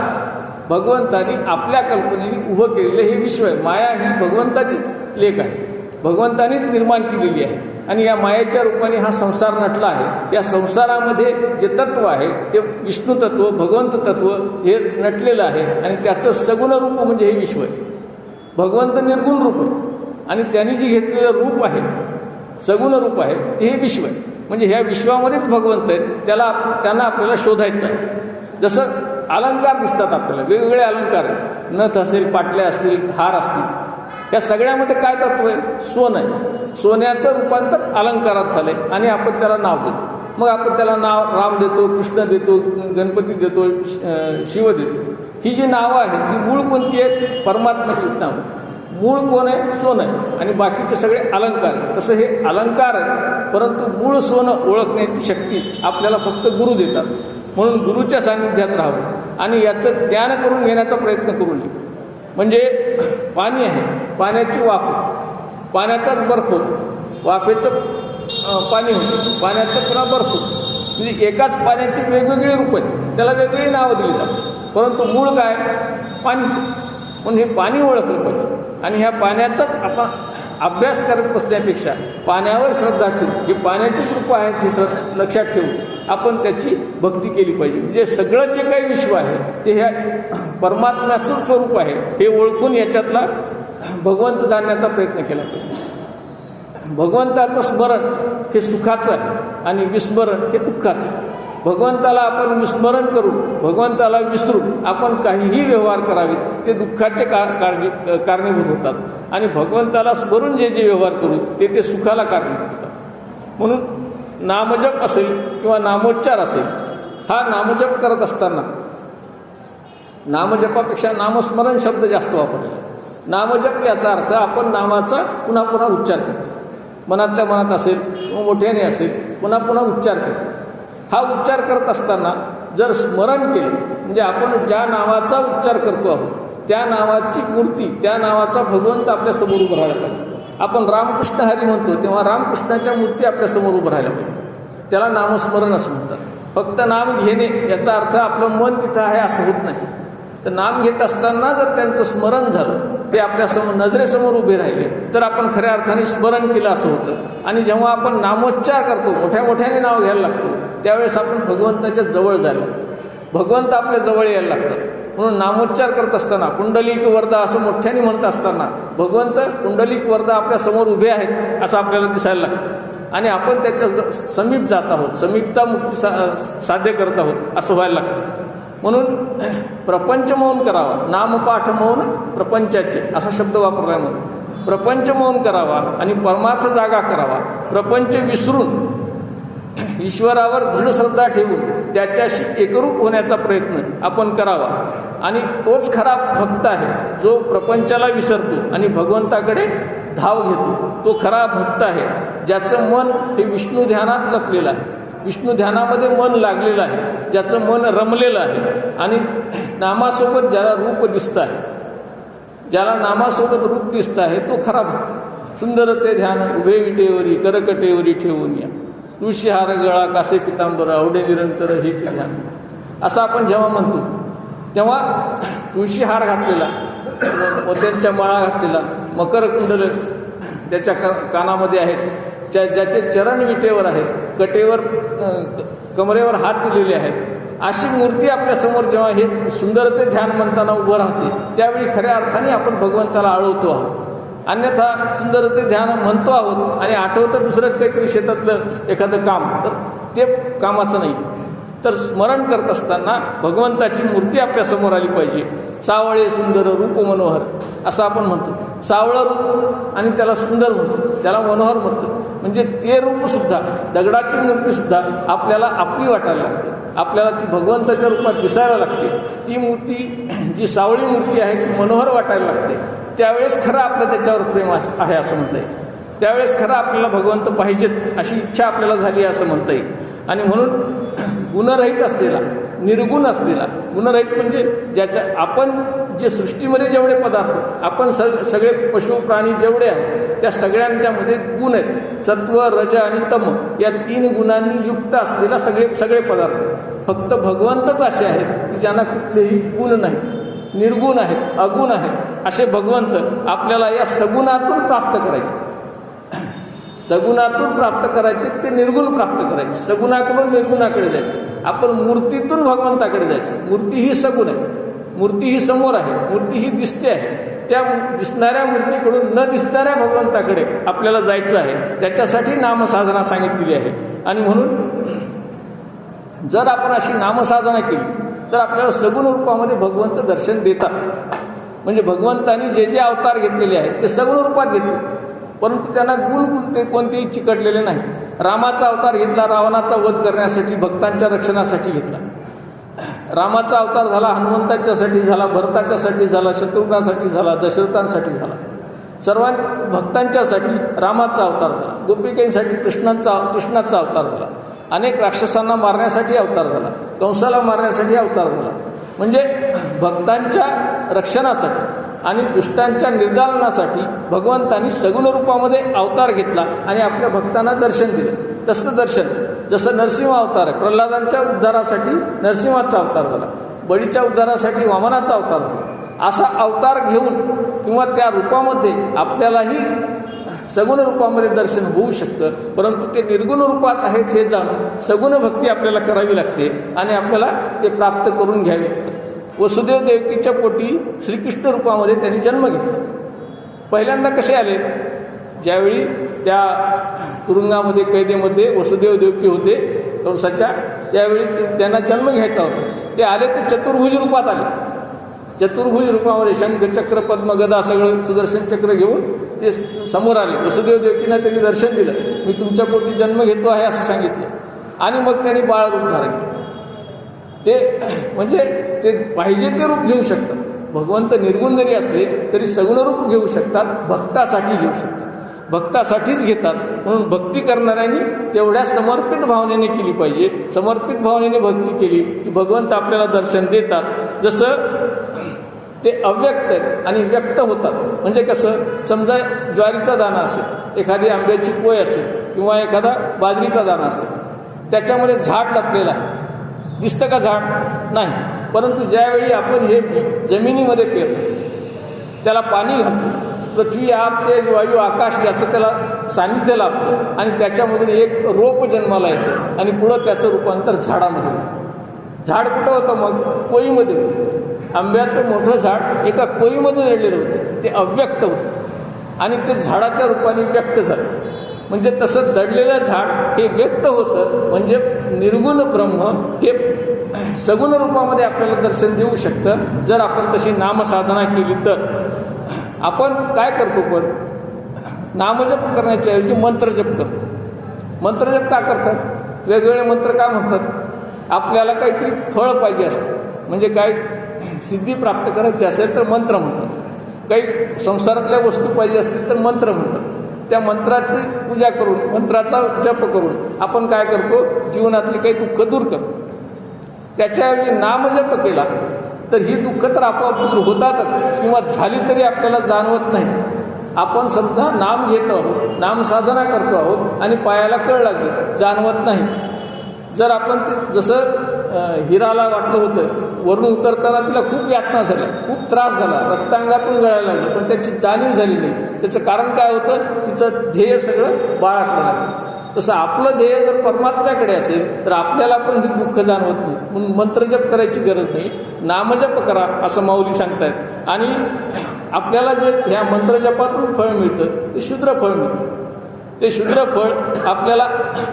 भगवंतानी आपल्या कल्पनेने उभं केलेलं हे विश्व आहे. माया ही भगवंताचीच लेक आहे, भगवंतानीच निर्माण केलेली आहे. आणि या मायेच्या रूपाने हा संसार नटला आहे. या संसारामध्ये जे तत्व आहे ते विष्णू तत्व, भगवंत तत्व हे नटलेलं आहे. आणि त्याचं सगुण रूप म्हणजे हे विश्व आहे. भगवंत निर्गुण रूप आहे आणि त्यांनी जी घेतलेलं रूप आहे, सगुण रूप आहे, ते हे विश्व आहे. म्हणजे ह्या विश्वामध्येच भगवंत आहेत. त्यांना आपल्याला शोधायचं आहे. जसं अलंकार दिसतात आपल्याला, वेगवेगळे अलंकार आहेत. नथ असेल, पाटल्या असतील, हार असतील, या सगळ्यामध्ये काय तत्व आहे? सोनं आहे. सोन्याचं रूपांतर अलंकारात झालंय आणि आपण त्याला नाव देतो. मग आपण त्याला नाव राम देतो, कृष्ण देतो, गणपती देतो, शिव देतो. ही जी नावं आहेत ही मूळ कोणती आहेत? परमात्म्याचीच नावं. मूळ कोण आहे? सोनं आहे. आणि बाकीचे सगळे अलंकार. तसं हे अलंकार आहे, परंतु मूळ सोनं ओळखण्याची शक्ती आपल्याला फक्त गुरु देतात. म्हणून गुरुच्या सानिध्यात राहावं आणि याचं ज्ञान करून घेण्याचा प्रयत्न करू नये. म्हणजे पाणी आहे, पाण्याची वाफ होते, पाण्याचाच बर्फ होतो, वाफेचं पाणी होतं, पाण्याचं पुन्हा बर्फ होतं. म्हणजे एकाच पाण्याची वेगवेगळी रूप आहेत, त्याला वेगळी नावं दिली जातात, परंतु मूळ काय? पाणीचं. म्हणून हे पाणी ओळखलं पाहिजे. आणि ह्या पाण्याचाच आपण अभ्यास करत बसण्यापेक्षा पाण्यावर श्रद्धा ठेवू, हे पाण्याची कृपा आहे हे लक्षात ठेवून आपण त्याची भक्ती केली पाहिजे. म्हणजे सगळं जे काही विश्व आहे ते ह्या परमात्म्याचं स्वरूप आहे हे ओळखून याच्यातला भगवंत जाणण्याचा प्रयत्न केला पाहिजे. भगवंताचं स्मरण हे सुखाचं आहे आणि विस्मरण हे दुःखाचं आहे. भगवंताला आपण विस्मरण करून, भगवंताला विसरून आपण काहीही व्यवहार करावेत ते दुःखाचे कारणीभूत होतात. आणि भगवंताला स्मरून जे व्यवहार करू ते सुखाला कारणीभूत होतात. म्हणून नामजप असेल किंवा नामोच्चार असेल, हा नामजप करत असताना नामजपापेक्षा नामस्मरण शब्द जास्त वापरलेला. नामजप याचा अर्थ आपण नामाचा पुन्हा पुन्हा उच्चार करतो. मनातल्या मनात असेल किंवा मोठ्याने असेल, पुन्हा पुन्हा उच्चार करतो. हा उच्चार करत असताना जर स्मरण केलं, म्हणजे आपण ज्या नावाचा उच्चार करतो आहोत त्या नावाची मूर्ती, त्या नावाचा भगवंत आपल्या समोर उभं राहायला पाहिजे. आपण रामकृष्ण हरी म्हणतो तेव्हा रामकृष्णाच्या मूर्ती आपल्या समोर उभं राहायला पाहिजे. त्याला नामस्मरण असं म्हणतात. फक्त नाम घेणे याचा अर्थ आपलं मन तिथं आहे असं होत नाही. तर नाम घेत असताना जर त्यांचं स्मरण झालं, ते आपल्यासमोर नजरेसमोर उभे राहिले, तर आपण खऱ्या अर्थाने स्मरण केलं असं होतं. आणि जेव्हा आपण नामोच्चार करतो, मोठ्या मोठ्याने नाव घ्यायला लागतो, त्यावेळेस आपण भगवंताच्या जवळ जायला, भगवंत आपल्या जवळ यायला लागतात. म्हणून नामोच्चार करत असताना पुंडलिक वरदा असं मोठ्याने म्हणत असताना भगवंत पुंडलिक वरदा आपल्या समोर उभे आहेत असं आपल्याला दिसायला लागतं. आणि आपण त्याच्या समीप जात आहोत, समीपता मुक्ती साध्य करत आहोत असं व्हायला लागतं. म्हणून प्रपंच मौन करावा, नामपाठ मौन प्रपंचाचे असा शब्द वापरलाय. म्हणून प्रपंच मौन करावा आणि परमार्थ जागा करावा. प्रपंच विसरून ईश्वरावर दृढ श्रद्धा ठेवून त्याच्याशी एकरूप होण्याचा प्रयत्न आपण करावा. आणि तोच खरा भक्त आहे जो प्रपंचाला विसरतो आणि भगवंताकडे धाव घेतो. तो खरा भक्त आहे ज्याचं मन हे विष्णू ध्यानात लपलेलं आहे. विष्णू ध्यानामध्ये मन लागलेलं आहे, ज्याचं मन रमलेलं आहे आणि नामासोबत ज्याला रूप दिसतं आहे, ज्याला नामासोबत रूप दिसतं आहे तो खरा भक्त. सुंदर ते ध्यान उभे विटेवरी करकटेवरी ठेवून या, तुळशी हार गळा कासे पितांबरा आवडे निरंतर हेच ध्यान. असं आपण जेव्हा म्हणतो तेव्हा तुळशी हार घातलेला, मोत्यांच्या माळा घातलेला, मकर कुंडल त्याच्या कानामध्ये आहेत, ज्याचे चरण विटेवर आहेत, कटेवर कमरेवर हात दिलेले आहेत, अशी मूर्ती आपल्यासमोर जेव्हा हे सुंदर ते ध्यान म्हणताना उभं राहते त्यावेळी खऱ्या अर्थाने आपण भगवंताला आळवतो आहोत. अन्यथा सुंदर ते ध्यान म्हणतो आहोत आणि आठवतं दुसरंच काहीतरी शेतातलं एखादं काम, तर ते कामाचं नाही. तर स्मरण करत असताना भगवंताची मूर्ती आपल्यासमोर आली पाहिजे. सावळे सुंदर रूप मनोहर असं आपण म्हणतो. सावळं रूप आणि त्याला सुंदर म्हणतो, त्याला मनोहर म्हणतो. म्हणजे ते रूपसुद्धा, दगडाची मूर्तीसुद्धा आपल्याला आपली वाटायला लागते, आपल्याला ती भगवंताच्या रूपात दिसायला लागते. ती मूर्ती जी सावळी मूर्ती आहे ती मनोहर वाटायला लागते. त्यावेळेस खरं आपलं त्याच्यावर प्रेम आहे असं म्हणता येईल. त्यावेळेस खरं आपल्याला भगवंत पाहिजेत अशी इच्छा आपल्याला झाली आहे असं म्हणता येईल. आणि म्हणून गुणरहित असलेला, निर्गुण असलेला, गुणरहित म्हणजे ज्याच्या आपण जे सृष्टीमध्ये जेवढे पदार्थ आपण सगळे पशु प्राणी जेवढे आहेत त्या सगळ्यांच्यामध्ये गुण आहेत. सत्व रज आणि तम या 3 गुणांनी युक्त असलेला सगळे पदार्थ. फक्त भगवंतच असे आहेत की ज्यांना कुठलेही गुण नाही, निर्गुण आहेत, अगुण आहेत. असे भगवंत आपल्याला या सगुणातून प्राप्त करायचे. सगुणातून प्राप्त करायचे ते निर्गुण प्राप्त करायचे. सगुणाकडून निर्गुणाकडे जायचे. आपण मूर्तीतून भगवंताकडे जायचं. मूर्ती ही सगुण आहे, मूर्ती ही समोर आहे, मूर्ती ही दिसते आहे. त्या दिसणाऱ्या मूर्तीकडून न दिसणाऱ्या भगवंताकडे आपल्याला जायचं आहे. त्याच्यासाठी नामसाधना सांगितलेली आहे. आणि म्हणून जर आपण अशी नामसाधना केली तर आपल्याला सगुण रूपामध्ये भगवंत दर्शन देतात. म्हणजे भगवंतांनी जे जे अवतार घेतलेले आहेत ते सगुण रूपात घेतले, परंतु त्यांना गुण कोणतेही चिकटलेले नाही. रामाचा अवतार घेतला रावणाचा वध करण्यासाठी, भक्तांच्या रक्षणासाठी घेतला. रामाचा अवतार झाला हनुमंताच्यासाठी झाला, भरताच्यासाठी झाला, शत्रुघ्नासाठी झाला, दशरथांसाठी झाला. सर्व भक्तांच्यासाठी रामाचा अवतार झाला. गोपिकांसाठी कृष्णाचा अवतार झाला. अनेक राक्षसांना मारण्यासाठी अवतार झाला, कंसाला मारण्यासाठी अवतार झाला. म्हणजे भक्तांच्या रक्षणासाठी आणि दुष्टांच्या निर्दालनासाठी भगवंतांनी सगुण रूपामध्ये अवतार घेतला आणि आपल्या भक्तांना दर्शन दिलं. तसं दर्शन जसं नरसिंह अवतार आहे, प्रल्हादांच्या उद्धारासाठी नरसिंहाचा अवतार झाला, बळीच्या उद्धारासाठी वामनाचा अवतार झाला. असा अवतार घेऊन किंवा त्या रूपामध्ये आपल्यालाही सगुण रूपामध्ये दर्शन होऊ शकतं. परंतु ते निर्गुण रूपात आहेत हे जाणून सगुण भक्ती आपल्याला करावी लागते आणि आपल्याला ते प्राप्त करून घ्यावे लागतं. वसुदेव देवकीच्या पोटी श्रीकृष्ण रूपामध्ये त्यांनी जन्म घेतला. पहिल्यांदा कसे आले? ज्यावेळी त्या तुरुंगामध्ये कैदेमध्ये वसुदेव देवकी होते कंसाच्या, त्यावेळी त्यांना जन्म घ्यायचा होता. ते आले ते चतुर्भुज रूपात आले. चतुर्भुज रूपामध्ये शंख चक्र पद्म गदा सगळं सुदर्शन चक्र घेऊन ते समोर आले. वसुदेव देवकींना त्यांनी दर्शन दिलं, मी तुमच्या पोटी जन्म घेतो आहे असं सांगितलं. आणि मग त्यांनी बाळ रूप धारण केलं. ते म्हणजे ते पाहिजे ते रूप घेऊ शकतात. भगवंत निर्गुण जरी असले तरी सगुण रूप घेऊ शकतात, भक्तासाठी घेऊ शकतात, भक्तासाठीच घेतात. म्हणून भक्ती करणाऱ्यांनी तेवढ्या समर्पित भावनेने केली पाहिजे. समर्पित भावनेने भक्ती केली की भगवंत आपल्याला दर्शन देतात. जसं ते अव्यक्त आणि व्यक्त होतात. म्हणजे कसं, समजा ज्वारीचा दाणा असेल, एखादी आंब्याची पोय असेल किंवा एखादा बाजरीचा दाणा असेल, त्याच्यामध्ये झाड लपलेलं आहे, दिसतं का झाड? नाही. परंतु ज्यावेळी आपण हे जमिनीमध्ये पेरतो, त्याला पाणी घालतो, पृथ्वी आप तेज वायू आकाश याचं त्याला सान्निध्य लाभतं आणि त्याच्यामधून एक रोप जन्माला येतं आणि पुढं त्याचं रूपांतर झाडामध्ये होतं. झाड कुठं होतं? मग कोळीमध्ये होतं. आंब्याचं मोठं झाड एका कोळीमध्ये दडलेलं होतं, ते अव्यक्त होतं आणि ते झाडाच्या रूपाने व्यक्त झालं. म्हणजे तसं दडलेलं झाड हे व्यक्त होतं. म्हणजे निर्गुण ब्रह्म हे सगुण रूपामध्ये आपल्याला दर्शन देऊ शकतं जर आपण तशी नामसाधना केली तर. आपण काय करतो? पण नामजप करण्याच्या ऐवजी मंत्रजप करतो. मंत्रजप का करतात? वेगवेगळे मंत्र का म्हणतात? आपल्याला काहीतरी फळ पाहिजे असतं, म्हणजे काय सिद्धी प्राप्त करायची असेल तर मंत्र म्हणतात. काही संसारातल्या वस्तू पाहिजे असतील तर मंत्र म्हणतात. त्या मंत्राची पूजा करून, मंत्राचा जप करून आपण काय करतो, जीवनातली काही दुःख दूर करतो. त्याच्याऐवजी नामजप केला तर ही दुःख तर आपोआप दूर होतातच, किंवा झाली तरी आपल्याला जाणवत नाही. आपण समजा नाम घेतो आहोत, नामसाधना करतो आहोत आणि पायाला कळ लागली, जाणवत नाही. जर आपण ते जसं हिराला वाटलं होतं, वरून उतरताना तिला खूप यातना झाल्या, खूप त्रास झाला, रक्तांगातून गळायला लागलं, पण त्याची जाणीव झाली नाही. त्याचं कारण काय होतं, तिचं ध्येय सगळं बाळगलं लागलं. तसं आपलं ध्येय जर परमात्म्याकडे असेल तर आपल्याला पण ही दुःख जाणवत नाही. म्हणून मंत्रजप करायची गरज नाही, नामजप करा असं माऊली सांगतायत. आणि आपल्याला जे ह्या मंत्रजपातून फळ मिळतं ते शुद्र फळ मिळतं. ते शुद्र फळ आपल्याला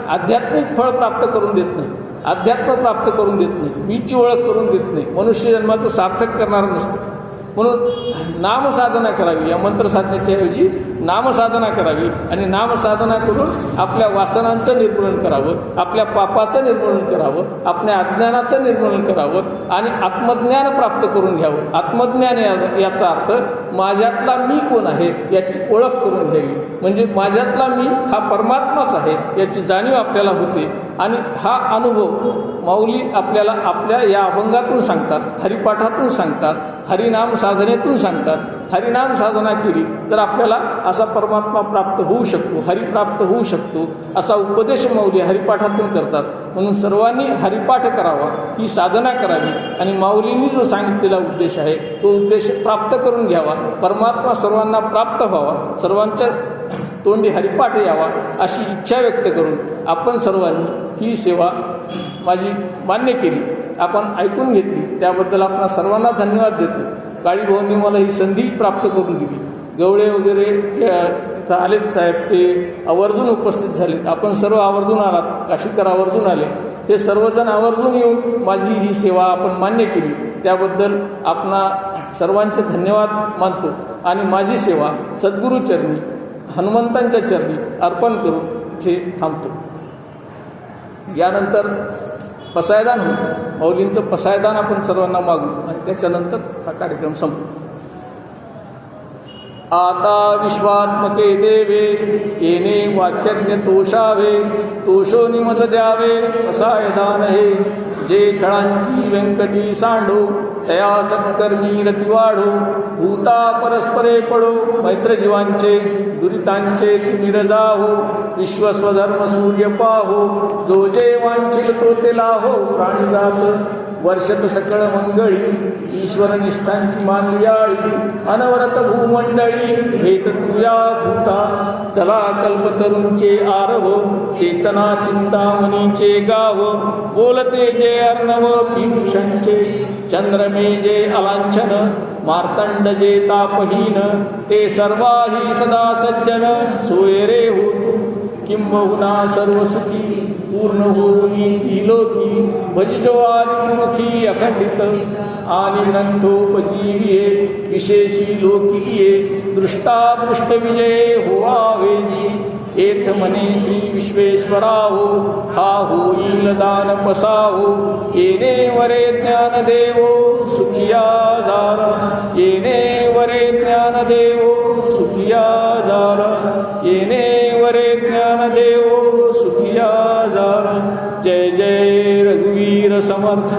आध्यात्मिक फळ प्राप्त करून देत नाही, अध्यात्म प्राप्त करून देत नाही, मीची ओळख करून देत नाही, मनुष्य जन्माचं सार्थक करणारं नसतं. म्हणून नामसाधना करावी. या मंत्रसाधनेच्या ऐवजी नामसाधना करावी आणि नामसाधना करून आपल्या वासनांचं निर्मूलन करावं, आपल्या पापाचं निर्मूलन करावं, आपल्या अज्ञानाचं निर्मूलन करावं आणि आत्मज्ञान प्राप्त करून घ्यावं. आत्मज्ञान याचा अर्थ माझ्यातला मी कोण आहे याची ओळख करून घ्यावी. म्हणजे माझ्यातला मी हा परमात्माच आहे याची जाणीव आपल्याला होते. आणि हा अनुभव माऊली आपल्याला आपल्या या अभंगातून सांगतात, हरिपाठातून सांगतात, हरिनाम साधनेतून सांगतात. हरिनाम साधना केली तर आपल्याला असा परमात्मा प्राप्त होऊ शकतो, हरी प्राप्त होऊ शकतो, असा उपदेश माऊली हरिपाठातून करतात. म्हणून सर्वांनी हरिपाठ करावा, ही साधना करावी आणि माऊलींनी जो सांगितलेला उद्देश आहे तो उद्देश प्राप्त करून घ्यावा. परमात्मा सर्वांना प्राप्त व्हावा, सर्वांच्या तोंडी हरिपाठ यावा अशी इच्छा व्यक्त करून आपण सर्वांनी ही सेवा माझी मान्य केली, आपण ऐकून घेतली, त्याबद्दल आपण सर्वांना धन्यवाद देतो. काळीभाऊंनी मला ही संधी प्राप्त करून दिली. गवळे वगैरे इथं आलेत साहेब, ते आवर्जून उपस्थित झालेत. आपण सर्व आवर्जून आलात, काशीकर आवर्जून आले, हे सर्वजण आवर्जून येऊन माझी ही सेवा आपण मान्य केली, त्याबद्दल आपणा सर्वांचे धन्यवाद मानतो. आणि माझी सेवा सद्गुरूचरणी, हनुमंतांच्या चरणी अर्पण करून इथे थांबतो. यानंतर पसायदान होईल, माऊलींचं पसायदान आपण सर्वांना मागू आणि त्याच्यानंतर हा कार्यक्रम संपू. आता विश्वात्मके देवे येणे वाक्यज्ञ तोषावे, तोषो निमद द्यावे पसायदान हे. जे खळांची व्यंकटी सांडो तया सत्कर्मी रती वाढो. भूता परस्परे पडो मैत्र जीवांचे, दुरितांचे तिमिर जाहो. विश्वस्वधर्म सूर्य पाहो, जो जे वांछिल तो ते लाहो. प्राणी जात वर्षत सकळ मंगळी, ईश्वर निष्ठांची मानली आळी. अनवरत भूमंडळी भेट तुया भूता, चला कल्पतरूंचे आरव. चेतना चिंतामणीचे गाव, बोलते जे अर्णव पियुषांचे. चंद्रमे जे अलांछन, मार्तंड जे तापहीन. ते सर्वाही सदा सज्जन, सोय रे होतू किंबहुना सर्व सुखी. पूर्ण होई त्रिलोकी, भजिजो आदिपुरुषी अखंडित. आणि ग्रंथोपजीविये, विशेषी लोकीये. दृष्टादृष्ट विजय होवावेजी. एथ मने श्री विश्वेश्वराहो, हा होईल दान पसाहो. येणे वरे ज्ञान देवो सुखिया जारा. येणे वरे ज्ञान देवो सुखिया जारा. येणे वरे ज्ञान देवो सुखिया जारा. जय जय रघुवीर समर्थ.